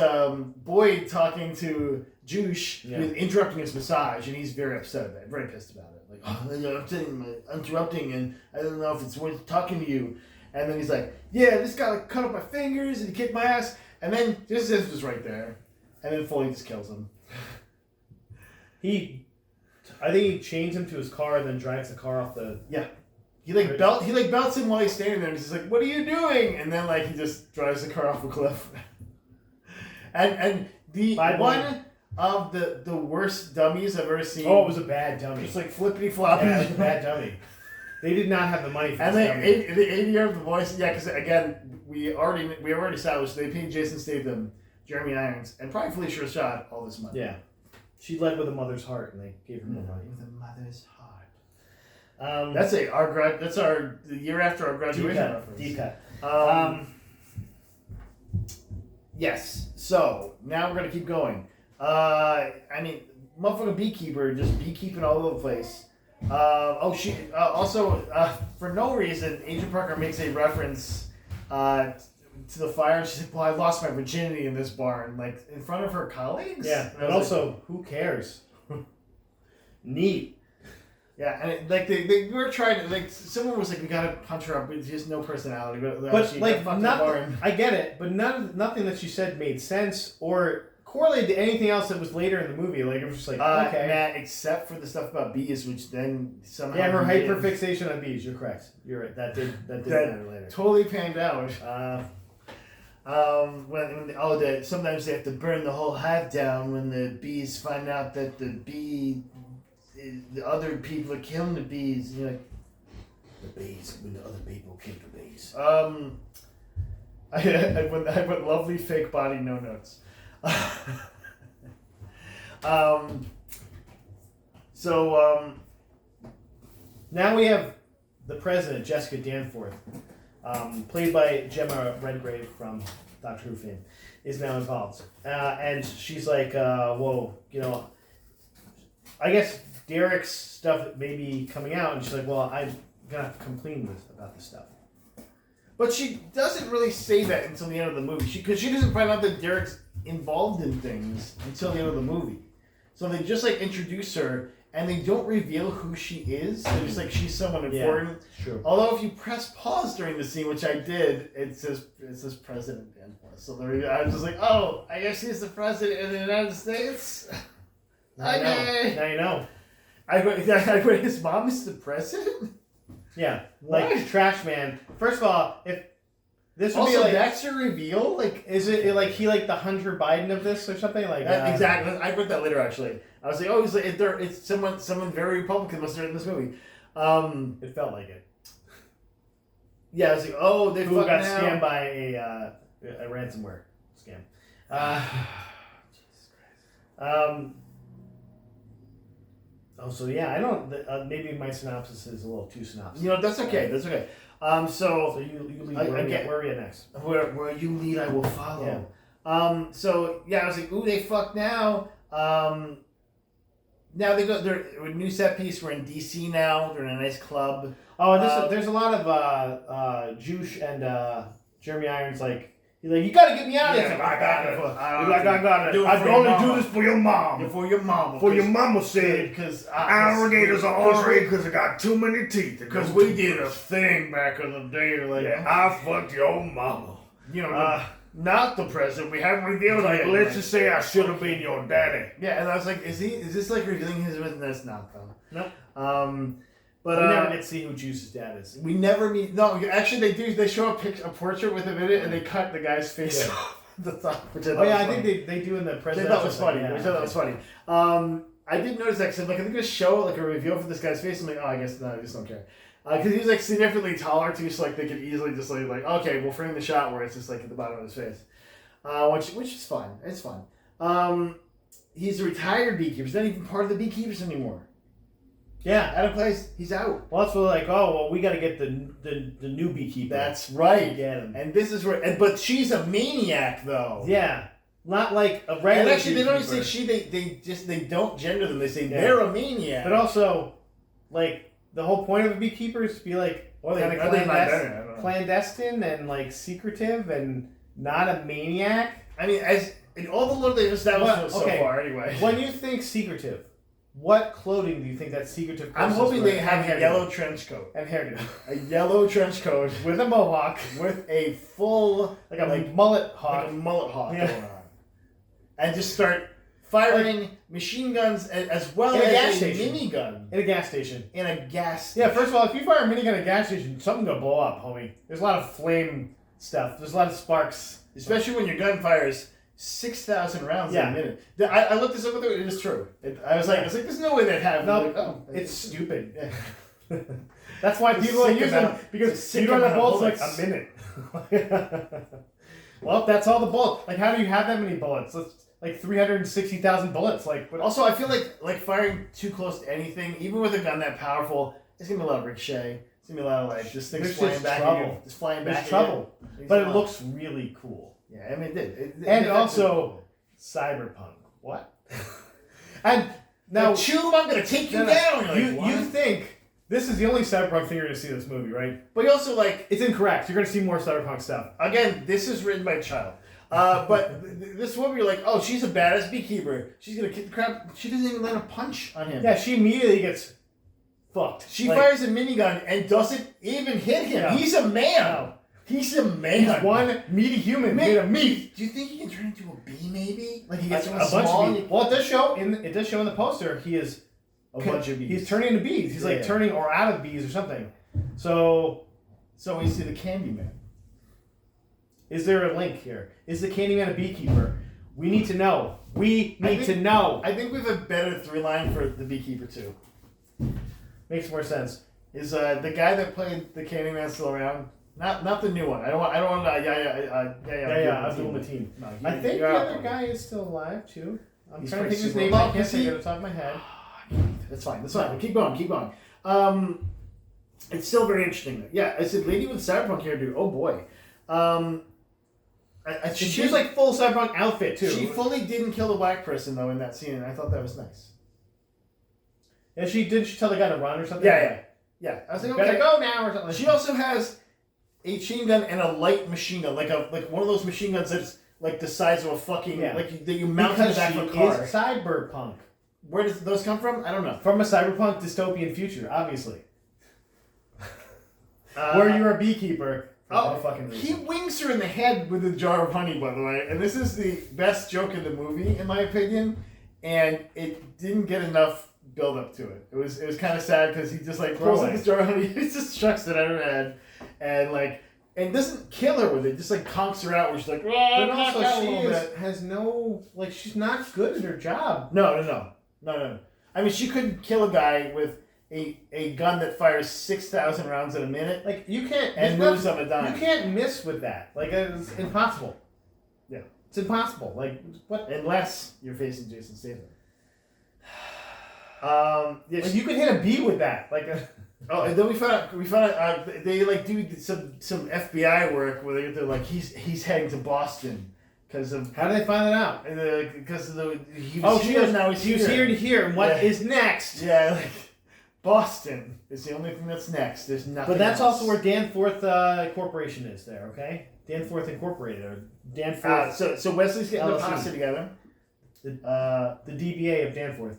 Boyd talking to Juice, who's interrupting his massage, and he's very upset about it, very pissed about it. Like, I'm interrupting, and I don't know if it's worth talking to you. And then he's like, yeah, this guy cut up my fingers and he kicked my ass. And then just this was right there. And then Foley just kills him. I think he chains him to his car and then drives the car off the... Yeah. He belts him while he's standing there and he's just like, what are you doing? And then like he just drives the car off a cliff. and the one of the worst dummies I've ever seen. Oh, it was a bad dummy. Just like flippity floppy. Yeah, it was a bad dummy. They did not have the money for and this dummy. The ADR of the voice, yeah, because again, we already established they paid Jason Statham, Jeremy Irons, and probably Felicia Rashad all this money. Yeah. She led with a mother's heart, and they gave her more money. With a mother's heart. That's the year after our graduation reference. Deep cut. Yes. So now we're gonna keep going. Motherfucking Beekeeper just beekeeping all over the place. For no reason, Agent Parker makes a reference to the fire. She's like, well, I lost my virginity in this barn, like in front of her colleagues. Yeah, and also, who cares? Neat. Yeah, and they were trying to someone was like, we gotta punch her up, but just no personality. But I get it, but nothing that she said made sense or correlated to anything else that was later in the movie. Like it was just like okay, Matt, except for the stuff about bees, which then somehow her hyperfixation on bees. You're correct. You're right. That did matter later. Totally panned out. Sometimes they have to burn the whole hive down when the bees find out that the other people are killing the bees. You're like, The bees, when the other people kill the bees. I put lovely fake body no notes. Now we have the president, Jessica Danforth, played by Gemma Redgrave from Doctor Who fame, is now involved. And she's like, whoa, I guess Derek's stuff may be coming out, and she's like, well, I'm going to have to complain about this stuff. But she doesn't really say that until the end of the movie. Because she doesn't find out that Derek's involved in things until the end of the movie. So they just introduce her, and they don't reveal who she is. They're just like, she's someone important. Yeah, sure. Although if you press pause during the scene, which I did, it says President Danforth. So I was just like, oh, I guess he's the president of the United States. Now you know. I wait, his mom is the president? Yeah, What? Trash Man. First of all, if this would Also, be that's your reveal? is it he the Hunter Biden of this or something Exactly. I read that later, actually. I was like, oh, it's someone very Republican must have in this movie. It felt like it. Yeah, I was like, oh, they Who got now. scammed by a ransomware scam. Jesus Christ. So yeah, I don't. Maybe my synopsis is a little too synopsis. That's okay. That's okay. So you lead. Where are we at next? Where you lead, I will follow. Yeah. So yeah, I was like, ooh, they fuck now. Now they go. They're a new set piece. We're in DC now. They're in a nice club. Oh, there's a lot of Juice and Jeremy Irons you gotta get me out of here. I got it. I got it. I can only do this for your mom. For your mama. For your mama said, because alligators are alright because I got too many teeth. Because we did a thing back in the day. I fucked your mama. Not the president. We haven't revealed it. Let's just say I should have been your daddy. Yeah, and I was like, is this revealing his business? Not though. Nope. But we never get to see who Juice's dad is. We never meet. No, actually, they do. They show a portrait with him in it, and they cut the guy's face off the top. Which I thought was funny. I think they do in the president. Which I thought was funny. Which I thought was funny. I did notice that because I think they show a reveal for this guy's face. I'm like, oh, I guess no, I just don't care. Because he was significantly taller too, so they could easily just okay, we'll frame the shot where it's just at the bottom of his face, which is fun. It's fun. He's a retired beekeeper. He's not even part of the Beekeepers anymore. Yeah, Adam Place, he's out. Well, that's what we got to get the new Beekeeper. That's right. Get him. And this is where, but she's a maniac though. Yeah, not like a regular. And actually, they don't Beekeeper. say they don't gender them. They say they're a maniac. But also, the whole point of a beekeeper is to be clandestine and secretive and not a maniac. I mean, as in all the little they've established so far, anyway. When you think secretive, what clothing do you think that secretive? I'm hoping they have a yellow trench coat and hairdo. A yellow trench coat with a mohawk, with a full mullet hawk, going on, and just start firing machine guns as well as a minigun in a gas station. In a gas station. Yeah, first of all, if you fire a minigun in a gas station, something's gonna blow up, homie. There's a lot of flame stuff. There's a lot of sparks, especially when your gun fires 6,000 rounds in a minute. I looked this up. It is true. I was like, there's no way that happened. No, it's stupid. Yeah. That's why people are using them, because you don't have bullets a minute. Well, that's all the bullets. How do you have that many bullets? 360,000 bullets. But also, I feel like firing too close to anything, even with a gun that powerful, it's gonna be a lot of ricochet. It's gonna be a lot of just things flying back. Trouble. Just flying back. There's trouble. But it looks really cool. Yeah, I mean, it did. And also, cyberpunk. What? And now, Tube, I'm gonna take you down. You think this is the only cyberpunk thing you're gonna see in this movie, right? But you also it's incorrect. You're gonna see more cyberpunk stuff. Again, this is written by a child. But this woman, you're like, oh, she's a badass beekeeper. She's gonna kick the crap. She doesn't even land a punch on him. Yeah, she immediately gets fucked. She Like, fires a minigun and doesn't even hit him. No. He's a man. No. He's a man. He's one meaty human made of meat. Do you think he can turn into a bee? Maybe like he A gets bunch small. of bees. Well, it does show in the poster he is A bunch of bees. He's turning into bees. He's like turning or out of bees or something. So we see the Candyman. is there a link here? Is the Candyman a beekeeper? We need to know. We need to know. I think we have a better through line for the Beekeeper too. Makes more sense. Is the guy that played the Candyman still around? Not the new one. I don't want. Abdul Mateen. No, I think the other guy is still alive too. I'm trying to think of his name. I can't think of it off the top of my head. That's fine. Keep going. It's still very interesting. Yeah, I said lady with cyberpunk hairdo. Oh boy. She was like full cyberpunk outfit too. She fully didn't kill the black person though in that scene, and I thought that was nice. Yeah, she tell the guy to run or something. Yeah. I was like, okay, better go now or something. She also has a chain gun and a light machine gun, like one of those machine guns that's like the size of a fucking that you mount in the back of a car. Is cyberpunk. Where does those come from? I don't know. From a cyberpunk dystopian future, obviously. Where you're a beekeeper. He wings her in the head with a jar of honey, by the way, and this is the best joke in the movie, in my opinion, and it didn't get enough build up to it. It was kind of sad because he just like pulls up this jar of honey, he just chucks it at her head, and doesn't kill her with it, just like conks her out where she's like, but also has no, like, she's not good at her job. No. I mean, she couldn't kill a guy with a gun that fires 6,000 rounds in a minute. Like, you can't... And moves on a dime. You can't miss with that. Like, it's impossible. Yeah. It's impossible. Like, what? Unless you're facing Jason Statham. Like, you could hit a bee with that. Like, and then we found out they like do some FBI work where they're like, he's heading to Boston. Because of how did they find that out? Because he was here, now he's here to here, and what is next? Yeah, like Boston is the only thing that's next. There's nothing. But that's else. also where Danforth Corporation is. There, okay? Danforth Incorporated or Danforth. So Wesley's getting the posse together. The DBA of Danforth.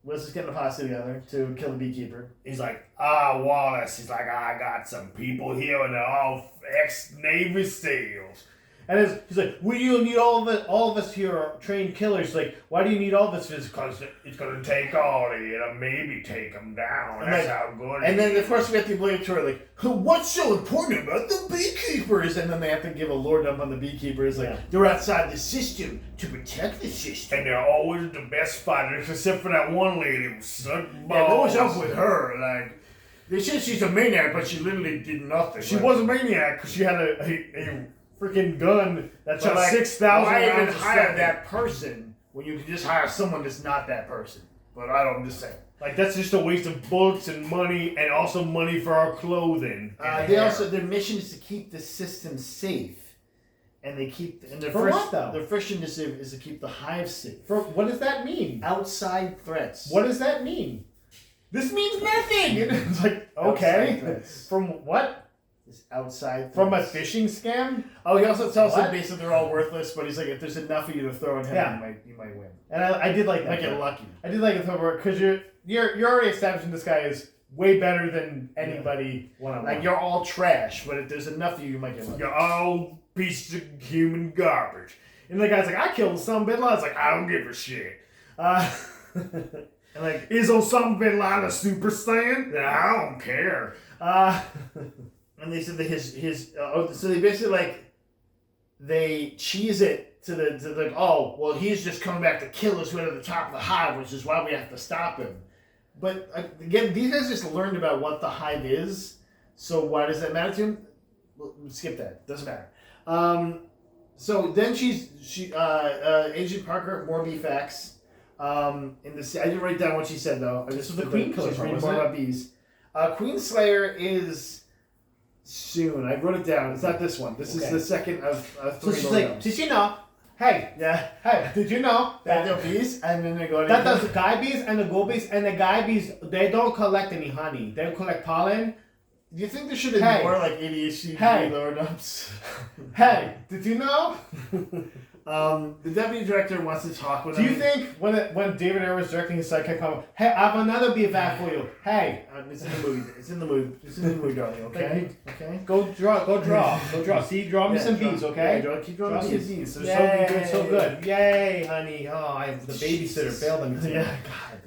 Wesley's getting a posse together to kill the Beekeeper. He's like, Wallace. He's like, I got some people here and they're all ex-Navy SEALs. And he's like, we don't need all of us here are trained killers. Like, why do you need all of us? Because it's going to take all of you to maybe take them down. That's how good And it then, is. of course, we have the obligatory, like, what's so important about the Beekeepers? And then they have to give a lore dump on the Beekeepers. Like, they're outside the system to protect the system. And they're always the best fighters, except for that one lady who sucked balls. Yeah, what was up with her? Like, they said she's a maniac, but she literally did nothing. She was a maniac because she had a freaking gun that shot 6,000 rounds. Why even of hire stuff. that person when you can just hire someone that's not that person? But I'm just saying. Like, that's just a waste of bullets and money, and also money for our clothing. Their mission is to keep the system safe, and they keep. And their first initiative is to keep the hive safe. What does that mean? Outside threats. What does that mean? This means nothing. It's like, okay, from what? Outside from a phishing scam. Oh, he also tells them basically they're all worthless, but he's like, if there's enough of you to throw at him, you might win. And I did like that. Might get lucky. I did like it because you're already establishing this guy is way better than anybody one-on-one. Like, you're all trash, but if there's enough of you, you might get lucky. You're all pieces of human garbage. And the guy's like, I killed Osama bin Laden. It's like, I don't give a shit. And like, is Osama bin Laden a Super Saiyan? I don't care. And they said that so they basically they cheese it to the oh, well, he's just coming back to kill us right at the top of the hive, which is why we have to stop him. But again, these guys just learned about what the hive is, so why does that matter to him? We'll skip that. Doesn't matter. So then Agent Parker, more bee facts. I didn't write down what she said though. This was the Queen Killer part, wasn't more it? about bees. Queen Slayer is soon. I wrote it down. It's not this one. This is the second of three. So she's like, did you know? Hey, did you know that they're bees? And then they go. That does the guy bees and the girl bees, and the guy bees, they don't collect any honey. They collect pollen. Do you think there should have been more like ADHD lore dumps? Hey, did you know? The deputy director wants to talk with Do him. you think when David Ayer was directing his sidekick comment, hey, I have another beef ad for you. Hey, It's in the movie. It's in the movie. It's in the movie, darling. Okay. Okay. go draw. See, draw me some bees, okay? Yeah, keep drawing Draw some some bees. They're so good, so good. Yay, honey. Oh, the babysitter failed me today. Yeah,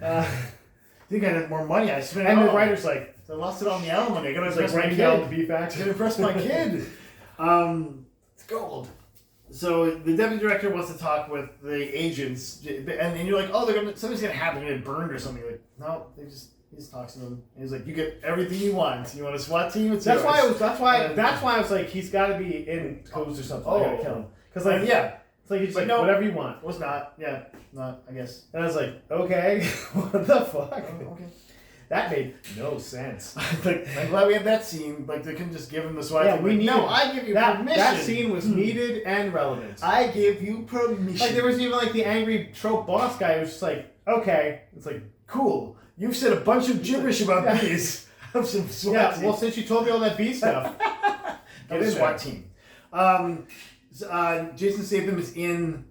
God. I think I had more money. I spent it And the all. writer's like, I lost it on the alimony. I gotta it's like impress my writing down the kid. beef I act. gotta impress my kid. It's gold. So the deputy director wants to talk with the agents, and you're like, oh, something's gonna happen. They're gonna get burned or something. You're like, no, he just talks to them. And he's like, you get everything you want. You want a SWAT team? It's That's yours. why I was like, he's got to be in codes or something. I gotta kill him. Because like, yeah. it's like he's Like, like, no. whatever you want. Was not. Yeah. Not. I guess. And I was like, okay, what the fuck? Okay. That made no sense. Like, I'm glad we had that scene. Like, they couldn't just give him the SWAT Yeah, team. we Like, needed no, I give you permission. That scene was needed and relevant. I give you permission. Like there was even like the angry trope boss guy who was just like, okay, it's like, cool. You've said a bunch of gibberish about these. Have some SWAT yeah. team. Well, since you told me all that bee stuff, Get a SWAT team. Jason Statham is in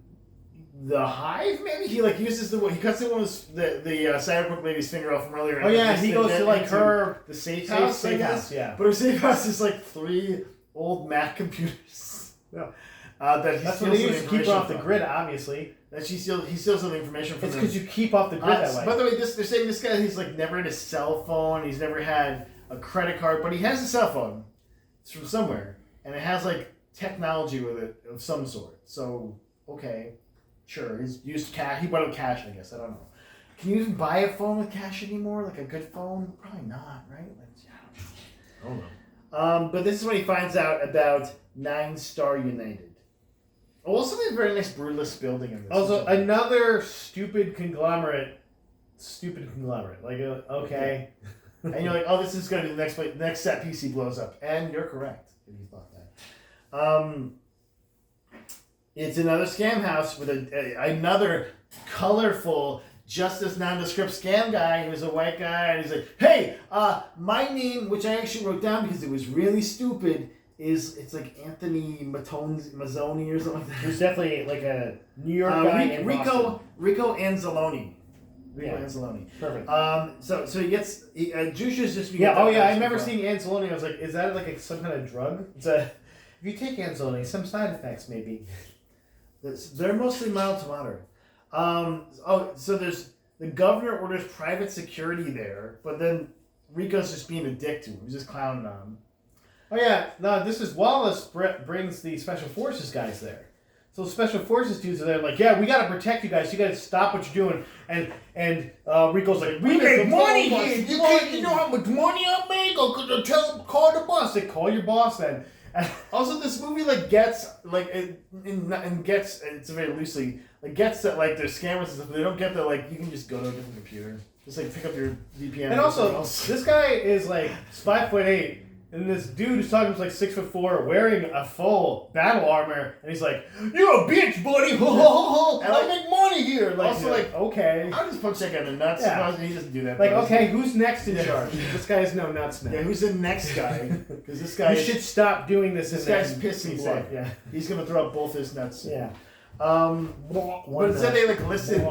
the hive. Maybe he like uses he cuts the cyberpunk lady's finger off from earlier. Oh yeah, he goes to like her the safe house. safe I guess. house, yeah. But her safe house is like 3 old Mac computers. Yeah. That he That's steals what they some use to keep her information off the from. grid, obviously. That he steals some information from It's them. because you keep off the grid that way. By the way, they're saying this guy, he's like never had a cell phone. He's never had a credit card, but he has a cell phone. It's from somewhere, and it has like technology with it of some sort. So okay, sure, he's used cash. He bought cash, I guess. I don't know. Can you even buy a phone with cash anymore? Like a good phone? Probably not, right? Like, I don't know. But this is when he finds out about 9 Star United. Also, a very nice Brutalist building in this. Also, another stupid conglomerate. Like, okay. And you're like, oh, this is going to be the next set PC blows up. And you're correct if you thought that. It's another scam house with another colorful, justice nondescript scam guy who's a white guy. And he's like, hey, my name, which I actually wrote down because it was really stupid, it's like Anthony Mazzoni or something like that. Who's definitely like a New York guy in Boston. Rico Anzalone. Yeah. Anzalone. Perfect. So he gets Juice is just Yeah. Oh yeah. I remember seeing Anzalone. I was like, is that like some kind of drug? It's a. If you take Anzalone, some side effects maybe. They're mostly mild to moderate. So there's the governor orders private security there, but then Rico's just being a dick to him. He's just clowning on him. Oh yeah. No, this is Wallace brings the special forces guys there. So special forces dudes are there like, yeah, we gotta protect you guys. You gotta stop what you're doing. And Rico's like, we make money here. You know how much money I make? Or could I tell them call the boss? They call your boss then. And also, this movie gets it's very loosely gets that there's scammers and stuff. But they don't get that you can just go to a different computer, just pick up your VPN. And also, this guy is 5'8", and this dude who's talking to 6'4", wearing a full battle armor, and he's like, "You're a bitch, buddy! I make money here." Okay, I'll just punch that guy in the nuts. Yeah. He doesn't do that. Okay, who's next in charge? This guy has no nuts now. Yeah, who's the next guy? Because this guy should stop doing this. This guy's pissing blood. Yeah, he's gonna throw up both his nuts. Yeah. But instead they listen.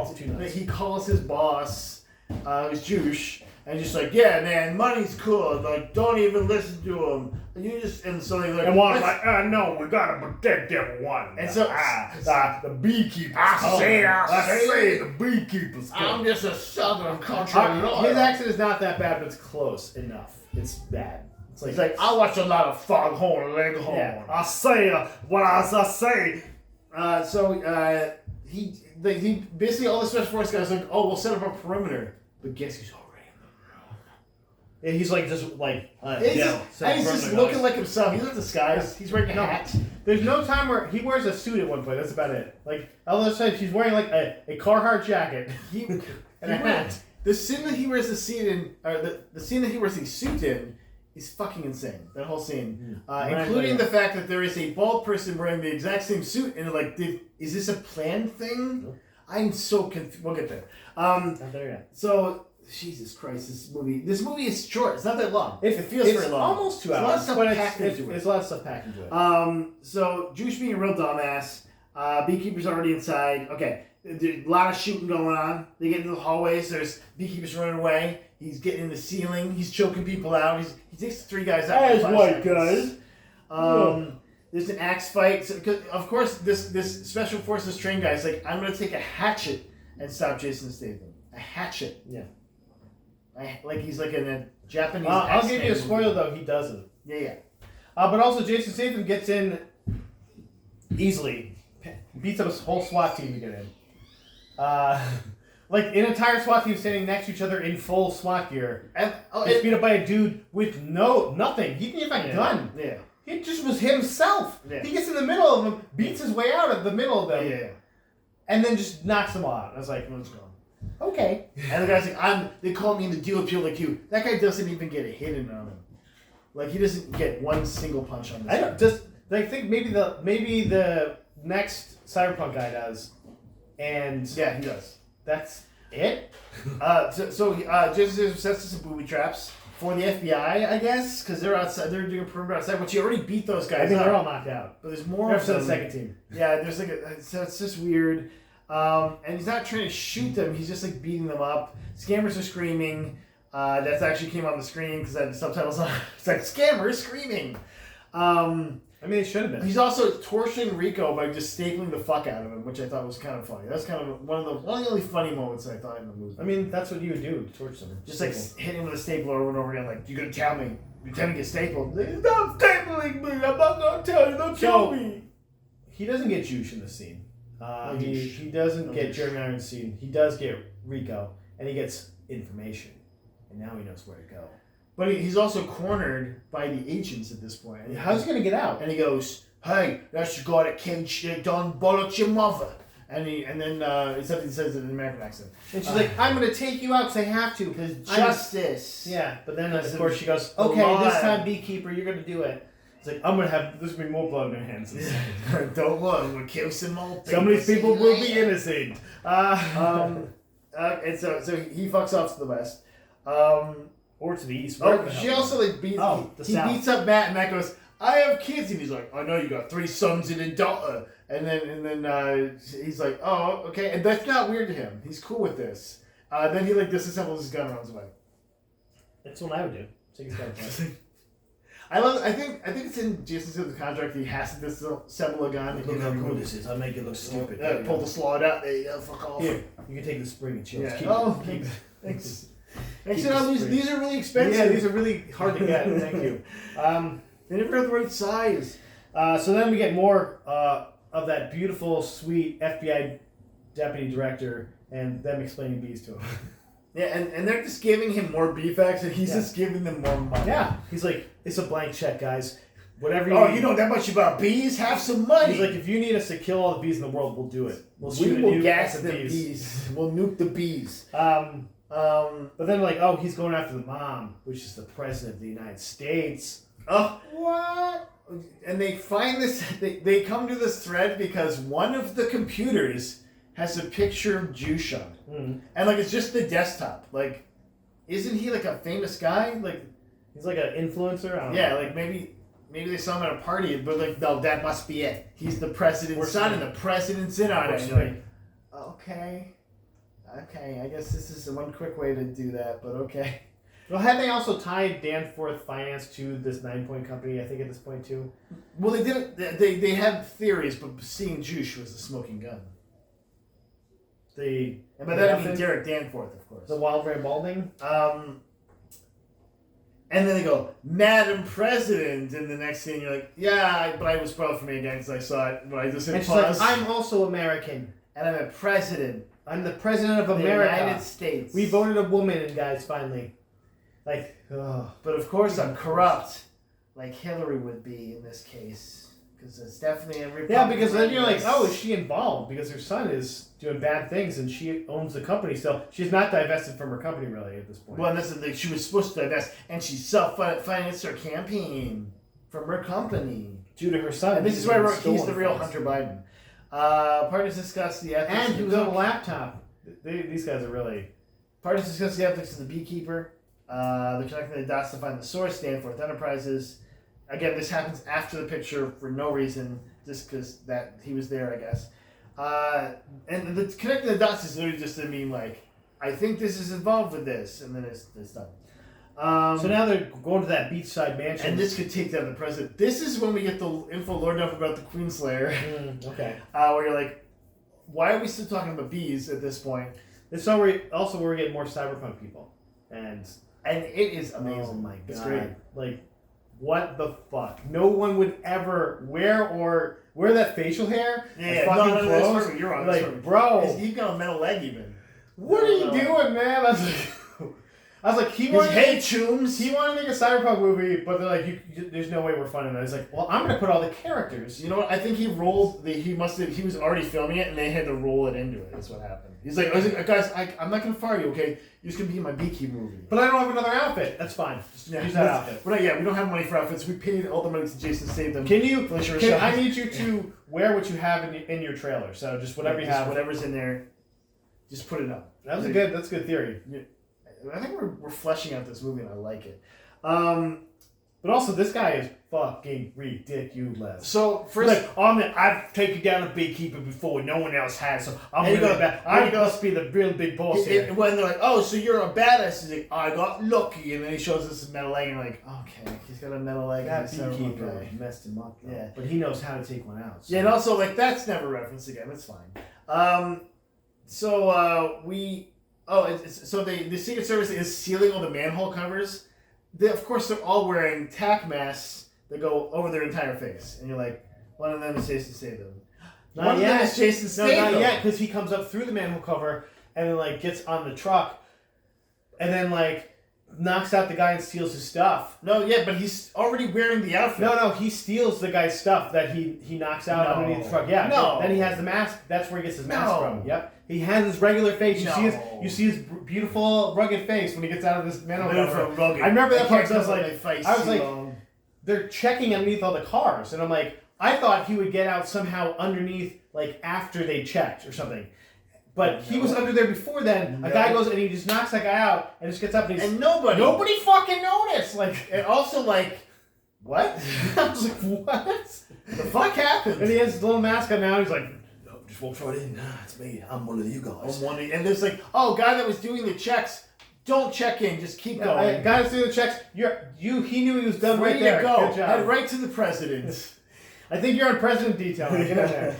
He calls his boss, who's Jewish, and just yeah, man, money's cool. Don't even listen to him. You just and so they and one's no, we gotta protect everyone. And so the beekeepers. I say the beekeepers. I'm just a southern country lawyer. His accent is not that bad, but it's close enough. It's bad. It's I watch a lot of Foghorn Leghorn. Yeah. I say what I say. He basically all the special force guys oh, we'll set up a perimeter, but guess who's already in the room? Yeah, he's he's just looking like himself. He's not disguised. He's wearing a hat. There's no time where he wears a suit at one point. That's about it. All of a sudden, she's wearing a Carhartt jacket and a hat. The scene that he wears the suit in, or the scene that he wears the suit in, is fucking insane. That whole scene, including the fact that there is a bald person wearing the exact same suit, and is this a planned thing? Nope. I'm so confused. We'll get there. Not there yet. So Jesus Christ, this movie is short. It's not that long. It feels very long. Almost 2 hours. There's a lot of stuff packed into it. There's a lot of stuff packed into it. So Jewish being a real dumbass. Beekeeper's already inside. Okay, there's a lot of shooting going on. They get into the hallways. There's Beekeeper's running away. He's getting in the ceiling. He's choking people out. He takes 3 guys out. As in 5 white seconds. guys. There's an axe fight. So, of course, this special forces trained guy's like, I'm gonna take a hatchet and stop Jason Statham. A hatchet. Yeah. Like he's like in a Japanese. I'll give you a X-Men spoiler movie. though. He doesn't. Yeah. But also, Jason Statham gets in easily. Beats up his whole SWAT team to get in. Like an entire SWAT team standing next to each other in full SWAT gear. And gets beat up by a dude with nothing. He didn't even have a gun. Yeah. He just was himself. Yeah. He gets in the middle of them, beats his way out of the middle of them, Yeah. and then just knocks them out. I was like, Let's go. okay. And the guy's like, they call me in to deal with people like you. That guy doesn't even get a hit in on him. Like he doesn't get one single punch on this. I don't just. I think maybe the next Cyberpunk guy does, and Yeah, he does. that's it. So Jason sets us some booby traps for the FBI, I guess, because they're outside. They're doing a perimeter outside. But you already beat those guys. I think up. they're all knocked out. But there's more Except of for them. the second team. Yeah, there's like so it's just weird. And he's not trying to shoot them. He's just like beating them up. Scammers are screaming. That actually came on the screen because I had the subtitles on. It's like scammers screaming. I mean, it should have been. He's also torturing Rico by just stapling the fuck out of him, which I thought was kind of funny. That's kind of one of the only funny moments I thought in the movie. I mean, that's what you would do to torture someone. Just like hitting him with a stapler over and over again, like, you're gonna tell me. You're telling me to get stapled. Stop stapling me. I'm not gonna tell you. Don't tell me. He doesn't get Juice in the scene. No He Juice. doesn't No get Juice. Jeremy Irons scene. He does get Rico, and he gets information, and now he knows where to go. But he's also cornered by the agents at this point. And How's he gonna get out? And he goes, hey, that's the guy that killed Don Bollocks your mother. And then it's something he says in an American accent. And she's like, I'm gonna take you out because I have to. Because justice. Yeah, but then Because of course she goes, the okay, lie. this time Beekeeper, you're gonna do it. It's like, I'm gonna have, there's gonna be more blood on their hands. Don't worry, I'm gonna kill some more people. Some of these people See you will be later. innocent. And so he fucks off to the west. Or to the east. She also like beats. The he south. beats up Matt, and Matt goes, "I have kids," and he's like, "I know you got 3 sons and a daughter." And then he's like, "Oh, okay," and that's not weird to him. He's cool with this. Then he like disassembles his gun and runs away. That's what I would do. Take his gun apart. I think it's in Jason Statham's contract. He has to disassemble a gun. Look how cool this is. I make it look stupid. Pull the slot out. There you go. Fuck off. Here, you can take the spring and chill. Yeah. Keep Oh, it. Keep thanks. Keep Actually, no, the spring. these are really expensive. Yeah, these are really hard to get. Thank you. They never have the right size. So then we get more of that beautiful, sweet FBI deputy director and them explaining bees to him. Yeah, and they're just giving him more BFAX, and he's Yeah. just giving them more money. Yeah, he's like, it's a blank check, guys. Whatever you Oh, need. you know that much about bees? Have some money. He's like, if you need us to kill all the bees in the world, we'll do it. We'll we shoot a will nuke gas at the bees. We'll nuke the bees. But then like, oh, he's going after the mom, which is the president of the United States. Oh, what? And they find this. They come to this thread because one of the computers has a picture of Juice on it, and like it's just the desktop. Like, isn't he like a famous guy? Like, He's like an influencer. I don't yeah, know. like maybe they saw him at a party, but like, no, that must be it. He's the president's son, and the president's in on it. And you're like, okay, I guess this is one quick way to do that, but okay. Well, had they also tied Danforth Finance to this 9-point company? I think at this point too. Well, they didn't. They had theories, but seeing Juice was a smoking gun. And By that I mean Derek Danforth, of course. the Wild Red Balding. And then they go, Madam President, and the next thing you're like, yeah, but I was spoiled for me again because I saw it when I just hit And she's like, pause. I'm also American. And I'm a president I'm the president of of the America. United States. We voted a woman in, guys, finally. Like, ugh. But of course I'm corrupt, like Hillary would be in this case. Because it's definitely a Republican. Yeah, because then you're like, race. oh, is she involved? Because her son is doing bad things and she owns the company still. She's not divested from her company, really, at this point. Well, that's the thing. She was supposed to divest, and she self-financed her campaign from her company. Due to her son. And this is why I wrote, he's stolen the real funds. Hunter Biden. Partners discuss the ethics. And of he the was on a beekeeper. laptop. These guys are really... Partners discuss the ethics of the beekeeper. They're connecting the dots to find the source, Danforth Enterprises. Again, this happens after the picture for no reason. just because that he was there, I guess. And the connecting the dots is literally just to mean like, I think this is involved with this, and then it's done. So now they're going to that beachside mansion. And this could take down the president. This is when we get the info Lord enough about the Queenslayer. Okay. Where you're like, why are we still talking about bees at this point? It's also where we get more cyberpunk people. And it is amazing. Oh my It's god. great. Like, what the fuck? No one would ever wear that facial hair and fucking that's clothes. perfect. You're wrong. Like, bro, He's got a metal leg even. what are you doing, man? I was like, he wanted to make a cyberpunk movie, but they're like, there's no way we're funding that. He's like, well, I'm gonna put all the characters. You know what? I think he was already filming it, and they had to roll it into it. That's what happened. He's like, guys, I'm not gonna fire you, okay? You're just gonna be in my Beekeeper movie. But I don't have another outfit. That's fine. Just use that outfit. But we don't have money for outfits. We paid all the money to Jason Statham. I need you to wear what you have in your trailer. So just whatever you have, whatever's in there, just put it up. That's a good theory. I think we're fleshing out this movie, and I like it. But also, this guy is fucking ridiculous. So first, Like, I've taken down a beekeeper before, no one else has, so I must be the real big boss here. when they're like, "Oh, so you're a badass," he's like, "I got lucky," and then he shows us his metal leg, and like, okay, he's got a metal leg. That and he's Beekeeper messed him up, though. Yeah. But he knows how to take one out. So. Yeah, and also like that's never referenced again. That's fine. So the Secret Service is sealing all the manhole covers. Of course, they're all wearing tack masks that go over their entire face, and you're like, one of them is Jason Statham. Not yet. Is Jason Statham. No, not yet, because he comes up through the manhole cover and then like gets on the truck, and then like knocks out the guy and steals his stuff. No, yeah, but he's already wearing the outfit. No, he steals the guy's stuff that he knocks out underneath the truck. Yeah, no. Then he has the mask. That's where he gets his mask from. Yep. He has his regular face. You see his beautiful rugged face when he gets out of this manhole cover. I remember that part. So I was like, they're checking underneath all the cars, and I'm like, I thought he would get out somehow underneath, like after they checked or something. But he was under there before then. A guy goes and he just knocks that guy out and just gets up and nobody fucking noticed. Like, and also like, what? I was like, what? The fuck happened? And he has his little mask on now. He's like, No, just walks right in. Nah, it's me. I'm one of you guys. And there's like, guy that was doing the checks. Don't check in. Just keep going. Guys doing the checks. He knew he was done right there. To go. Good job. Head right to the president. I think you're on president detail. Get in there.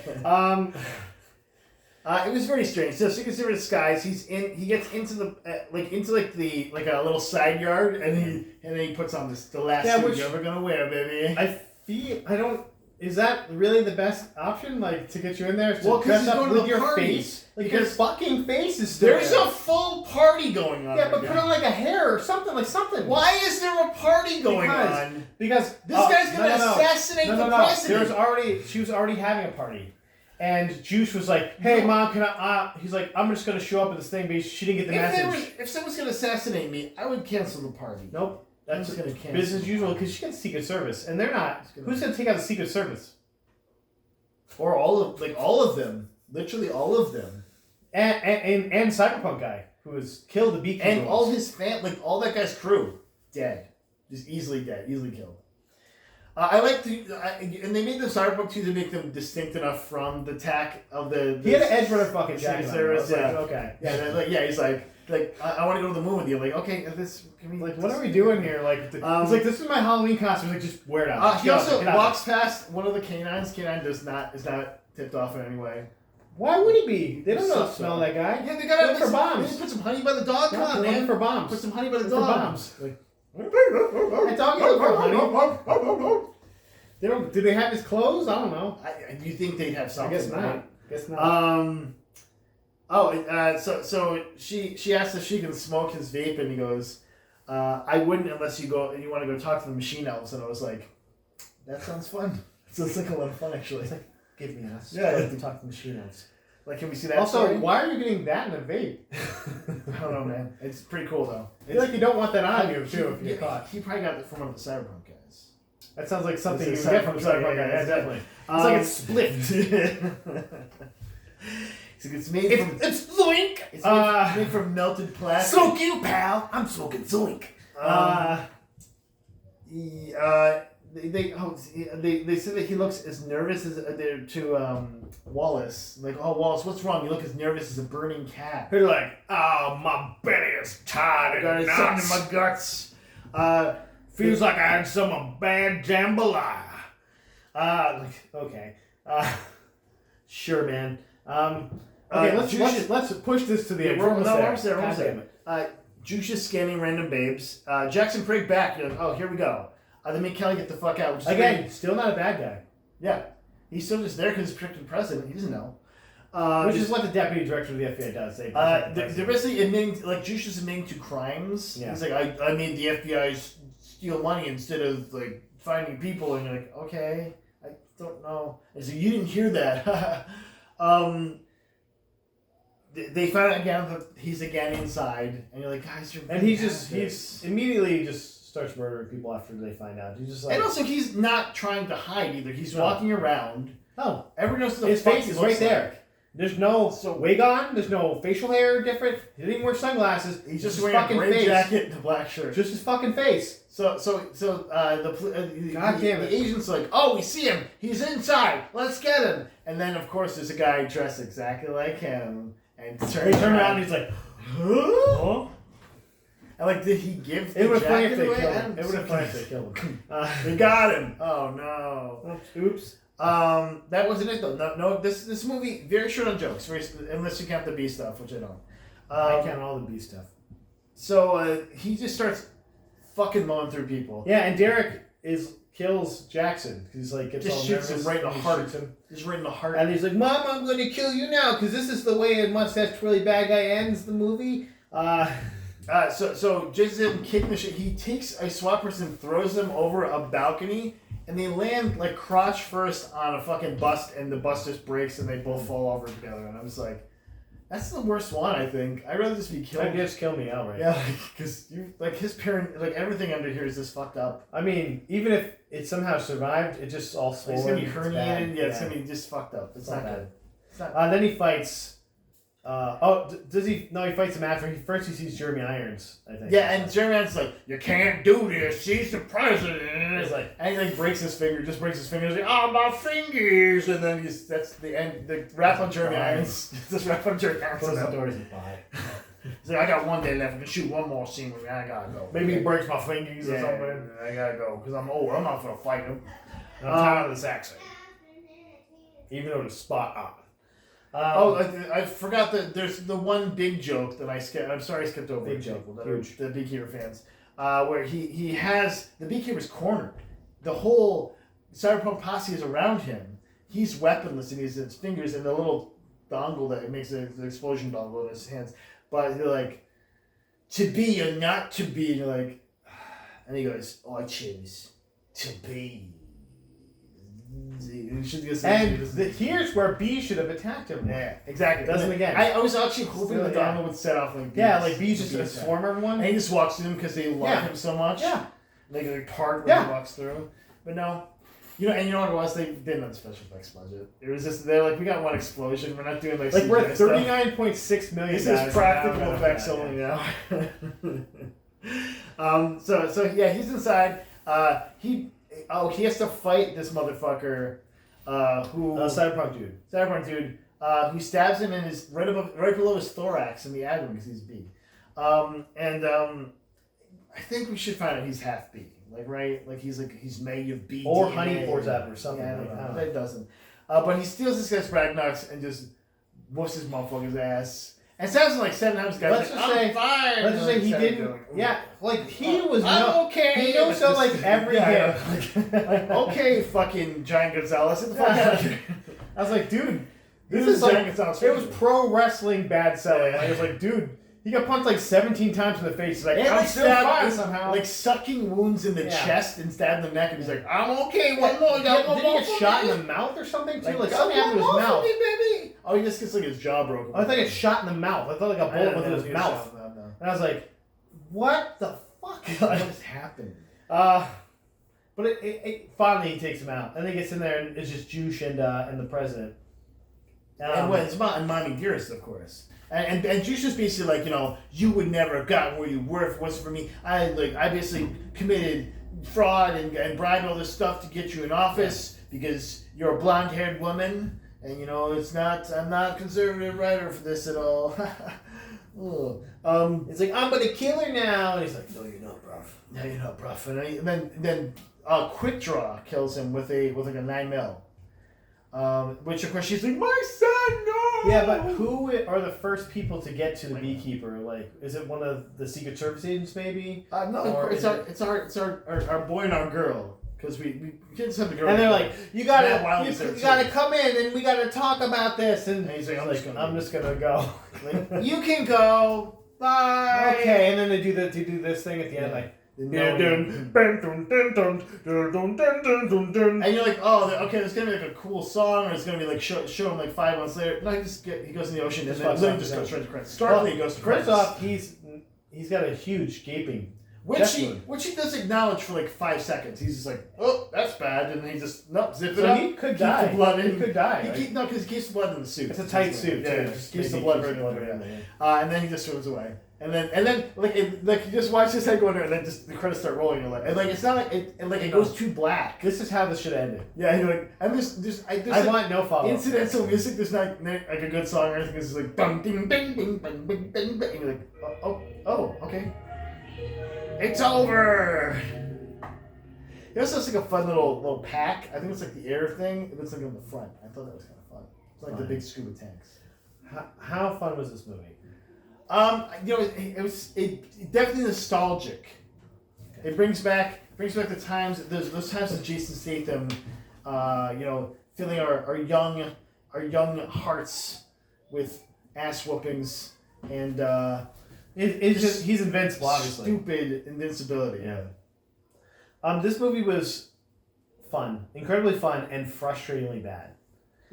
It was very strange. So Secret Service disguise. He gets into the a little side yard, and then he puts on the last suit you're ever gonna wear, baby. Is that really the best option? Like to get you in there? Well, because he's going to with the your party. face. Like your fucking face is still There's there. a full party going on. Yeah, but put on like a hair or something. Why is there a party going on? Because this guy's gonna assassinate the president. She was already having a party. And Juice was like, "Hey, Mom, can I?" He's like, "I'm just gonna show up at this thing because she didn't get the message." If someone's gonna assassinate me, I would cancel the party. Nope, that's just gonna cancel. business as usual because she gets Secret Service, and they're not. Who's gonna take out the Secret Service? Or all of them, literally all of them, and Cyberpunk guy who was killed the Beekeeper, and all his all that guy's crew dead, just easily killed. I like and they made the Cyberpunk 2 to make them distinct enough from the tack of the. He had an Edge Runner fucking jacket. Service, okay. Yeah, he's like I want to go to the moon with you. I'm like, okay, what are we doing here? Like, he's like, this is my Halloween costume. He's like, just wear it out. He also walks past one of the canines. Canine is not tipped off in any way. Why would he be? They don't know the smell of that guy. Yeah, they got for bombs. They put some honey by the dog. Come on, man. For bombs. Put some honey by the dog. For bombs. Like, that dog is for honey. They don't. Do they have his clothes? I don't know. You think they'd have something? I guess not. So she asked if she can smoke his vape, and he goes, "I wouldn't unless you go and you want to go talk to the machine elves." And I was like, "That sounds fun." So it's like a lot of fun, actually. It's like, give me ass. Yeah, like to talk to machine elves. Like, can we see that? Also, story? why are you getting that in a vape? I don't know, man. It's pretty cool though. I feel like you don't want that on you too if you're caught. He probably got it from one of the Cyberpunk guys. That sounds like something you would get from a Cyberpunk guy. Yeah, definitely. It's like it's split. It's made from... It's Zoink! It's made from melted plastic. Smoke you, pal! I'm smoking Zoink. they said that he looks as nervous as to Wallace. Like, oh, Wallace, what's wrong? You look as nervous as a burning cat. They're like, oh, my belly is tired and Something nuts. in my guts. Feels like I had some bad jambalaya. Okay. Sure, man. Okay, Let's push this to the end. we're We're almost there. God damn it. Juice is scanning random babes. Jackson Craig back. You're like, oh, here we go. They make Kelly get the fuck out. Which is Again, great. still not a bad guy. Yeah. He's still just there because he's protecting the president. He doesn't know. Which is what the deputy director of the FBI does. They're basically admitting, like, Juice is admitting to crimes. Yeah. He's like, I made the FBI steal money instead of, like, finding people. And you're like, okay, I don't know. And so you didn't hear that. They find out again that he's again inside. And you're like, guys, you're and he's immediately just starts murdering people after they find out. He's just like, and also, he's not trying to hide either. He's walking around. oh, Everyone knows the his fuck face he is looks right there. like. There's no wig on. There's no facial hair different. He didn't even wear sunglasses. He's just his wearing a fucking gray face. jacket and a black shirt. Just his fucking face. The God damn it. agent's like, oh, we see him. He's inside. Let's get him. And then, of course, there's a guy dressed exactly like him. And He turned around and he's like, huh? And like, did he give the it would have funny jacket if they away? killed I him. don't It would have think funny if they killed him. They got him. Oh no. Oops. That wasn't it though. No. This movie very short on jokes, unless you count the B stuff, which I don't. I count all the B stuff. So he just starts fucking mowing through people. Yeah, and Derek kills Jackson. He's like, gets Just all shoots nervous him right in the and he heart. shoots him. Just right in the heart. And he's like, Mom, I'm going to kill you now because this is the way a mustache twirly bad guy ends the movie. So Jason kicking the shit. He takes a SWAT person, throws them over a balcony, and they land like crotch first on a fucking bus, and the bus just breaks, and they both fall over together. And I was like, that's the worst one, I think. I'd rather just be killed. That just kill me outright. Yeah, because his parent, like everything under here is just fucked up. I mean, even if it somehow survived, it just all swollen. It's gonna be It's herniated. bad. Yeah, it's gonna be just fucked up. It's not bad. good. It's not. Then he fights. Does he? No, he fights him after. First, he sees Jeremy Irons, I think. Yeah, and Jeremy Irons like, you can't do this. She's the president. He's like, And he like breaks his finger. Just breaks his finger. He's like, oh my fingers. And then that's the end. The rap on Jeremy Irons. Just rap on Jeremy Irons. close the doors and bye. He's like, I got one day left. I can shoot one more scene with me. I gotta go. Maybe he breaks my fingers or Yeah, something. I gotta go because I'm old. I'm not gonna fight him. And I'm tired of this accent. Even though it's spot on. I forgot that there's the one big joke that I skipped. I'm sorry I skipped over. Big it, joke. people that are the Beekeeper fans. Where he has the Beekeeper's cornered. The whole Cyberpunk posse is around him. He's weaponless and he's his fingers and the little dongle that makes the explosion dongle in his hands. But they're like, to be or not to be. And you're like, and he goes, I choose to be. Here's where B should have attacked him. Yeah, exactly. Doesn't again. I was actually hoping Still, the yeah. dongle would set off like Yeah, like B's just a attack. swarm everyone. And he just walks through them because they love Yeah. him so much. Yeah. They get part when Yeah. he walks through. But no. You know what it was? They didn't have a special effects budget. It was just, they're like, we got one explosion. We're not doing like Like we're CGI at stuff. 39.6 million. This guys. is practical Yeah, effects yeah, only yeah. now. So yeah, he's inside. He has to fight this motherfucker who Cyberpunk dude. who stabs him in his right below his thorax in the abdomen because he's B. I think we should find out he's half B. He's made of B. Or DNA. honey pours out or something. Yeah, I like don't that. know. That doesn't. But he steals this guy's Ragnox and just whoops his motherfucker's ass. And sounds like 7 times guys. Let's just say he didn't. Yeah, like he was. I'm okay. He knows so like every Yeah, game. like, okay, fucking Giant Gonzalez. Get the fuck out of here. I was like, dude, This this is is Giant like Gonzalez. it was pro wrestling bad selling. I was like, dude, he got punched like 17 times in the face. He's like, And I'm like still fine stabbed, somehow. like sucking wounds in the Yeah. chest and stabbed in the neck, and he's like, "I'm okay. One more. Did Got one he more get for shot me." in the mouth or something too? Like "Got something happened to one his more for mouth. me, baby." Oh, he just gets like his jaw broken. I thought he got shot in the mouth. I thought like a bullet went through his mouth. No. And I was like, what the fuck? What just happened? But it finally he takes him out, and then he gets in there, and it's just Juice and the president. And when it's Mommy Dearest, of course. And Juice is basically like, you would never have gotten where you were if it wasn't for me. I basically committed fraud and bribe all this stuff to get you in office because you're a blonde-haired woman, and I'm not a conservative writer for this at all. It's like, I'm gonna kill her now. And he's like, No, you're not, bruv. Yeah, you're not bruv. And then Quick Draw kills him with like a 9mm. Which of course she's like, my son, no. yeah, but who are the first people to get to the Beekeeper? Like, is it one of the Secret Service agents, maybe? No, Or it's is our boy and our girl, because we kids have the girl. And they're like, you gotta come in and we gotta talk about this. And he's like, I'm just gonna go. Like, you can go. Bye. Okay, and then they do this thing at the end, like. And you're like, oh, okay, there's gonna be like a cool song, or it's gonna be like show him like 5 months later. No, he goes in the ocean, and then literally just goes straight to credits. Starkly goes to credits. First off, he's got a huge gaping. Which he does acknowledge for like 5 seconds. He's just like, oh, that's bad, and then he just zip it up. He could die. The blood in. He could die. Because he keeps the blood in the suit. It's a tight suit. Yeah, too. just keeps the blood right in there. And then he just swims away. And then like you just watch his head go under, and then just the credits start rolling. You're like, and like it's not like it goes too black. This is how this should end. Yeah, and you're like, and I want no follow-up. Incidental music. There's not like a good song or anything. It's just like bang ding bing bing bang bing bing bing. And you're like, oh, okay. It's over. He also has like a fun little pack. I think it's like the air thing. It looks like on the front. I thought that was kind of fun. It's like the big scuba tanks. How fun was this movie? It was definitely nostalgic. Okay. It brings back the times, those times of Jason Statham, filling our young hearts with ass whoopings and He's invincible, obviously. Stupid invincibility. Yeah. This movie was fun, incredibly fun, and frustratingly bad.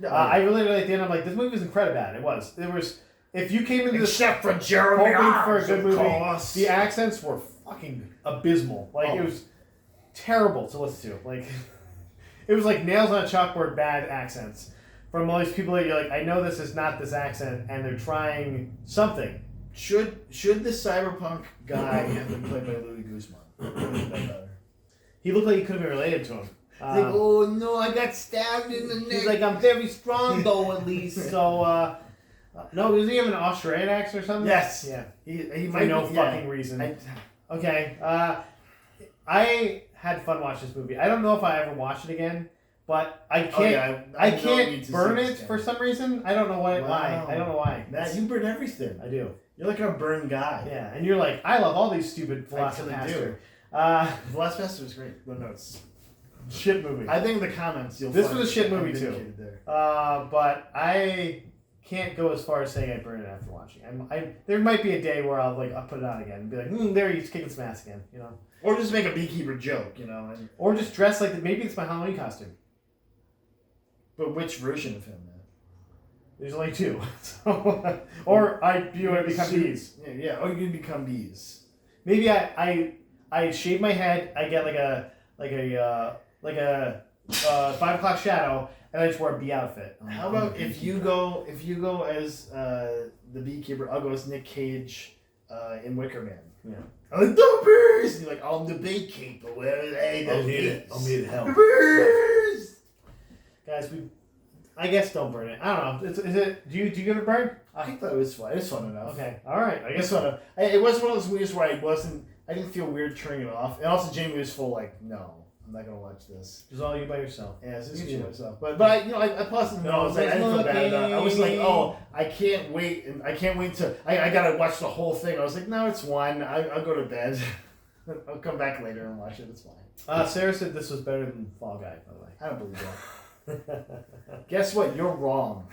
I really at the end. I'm like, this movie was incredibly bad. It was. If you came into this except for Jeremy hoping for a Irons, good of movie, course. the accents were fucking abysmal. Like it was terrible to listen to. Like it was like nails on a chalkboard bad accents from all these people that you're like, I know this is not this accent, and they're trying something. Should the cyberpunk guy have been played by Louis Guzman? He looked like he could have been related to him. He's like, oh no, I got stabbed in the neck. He's like, I'm very strong though, at least. So, no, does he have an Australian accent or something? Yes. Yeah. He For might no be, fucking reason. Okay. I had fun watching this movie. I don't know if I ever watch it again, but I can't. I can't burn it for some reason. I don't know why. I don't know why. Matt, you burn everything. I do. You're like a burn guy. Yeah, and you're like, I love all these stupid Velocipaster. Velocipaster was great. But no, it's shit movie. I think in the comments this was a shit movie too. But I can't go as far as saying I burned it after watching. There might be a day where I'll put it on again and be like, there he's kicking some ass again, Or just make a Beekeeper joke, or just dress like maybe it's my Halloween costume. But which version of him, man? There's only two. So, or I become these. Yeah. Or you become these. Maybe I shave my head. I get like a 5 o'clock shadow, and I just wear a bee outfit. How about if you go as the Beekeeper? I'll go as Nick Cage in Wicker Man. Yeah. I'm like, the bees! And you're like, I'm the Beekeeper. Where are they? I'm here to help. The bees! Guys, I guess don't burn it. I don't know. Is it? Do you give it a burn? I thought it was fun. It was fun enough. Okay. All right. I guess It was one of those movies where I didn't feel weird turning it off. And also Jamie was full like, no, I'm not gonna watch this. It's all you by yourself. Yeah, it's just me myself. But I paused it. No, I didn't feel bad about it. I was like, oh, I can't wait, and I can't wait to. I gotta watch the whole thing. I was like, no, it's one. I'll go to bed. I'll come back later and watch it. It's fine. Sarah said this was better than Fall Guy, by the way. I don't believe that. Guess what? You're wrong.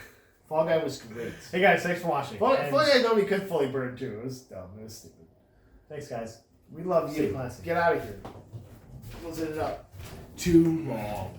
Fall Guy was great. Hey guys, thanks for watching. Fall Guy though we could fully burn too. It was dumb. It was stupid. Thanks guys. We love Stay you. classy. Get out of here. Closing it up. Too long.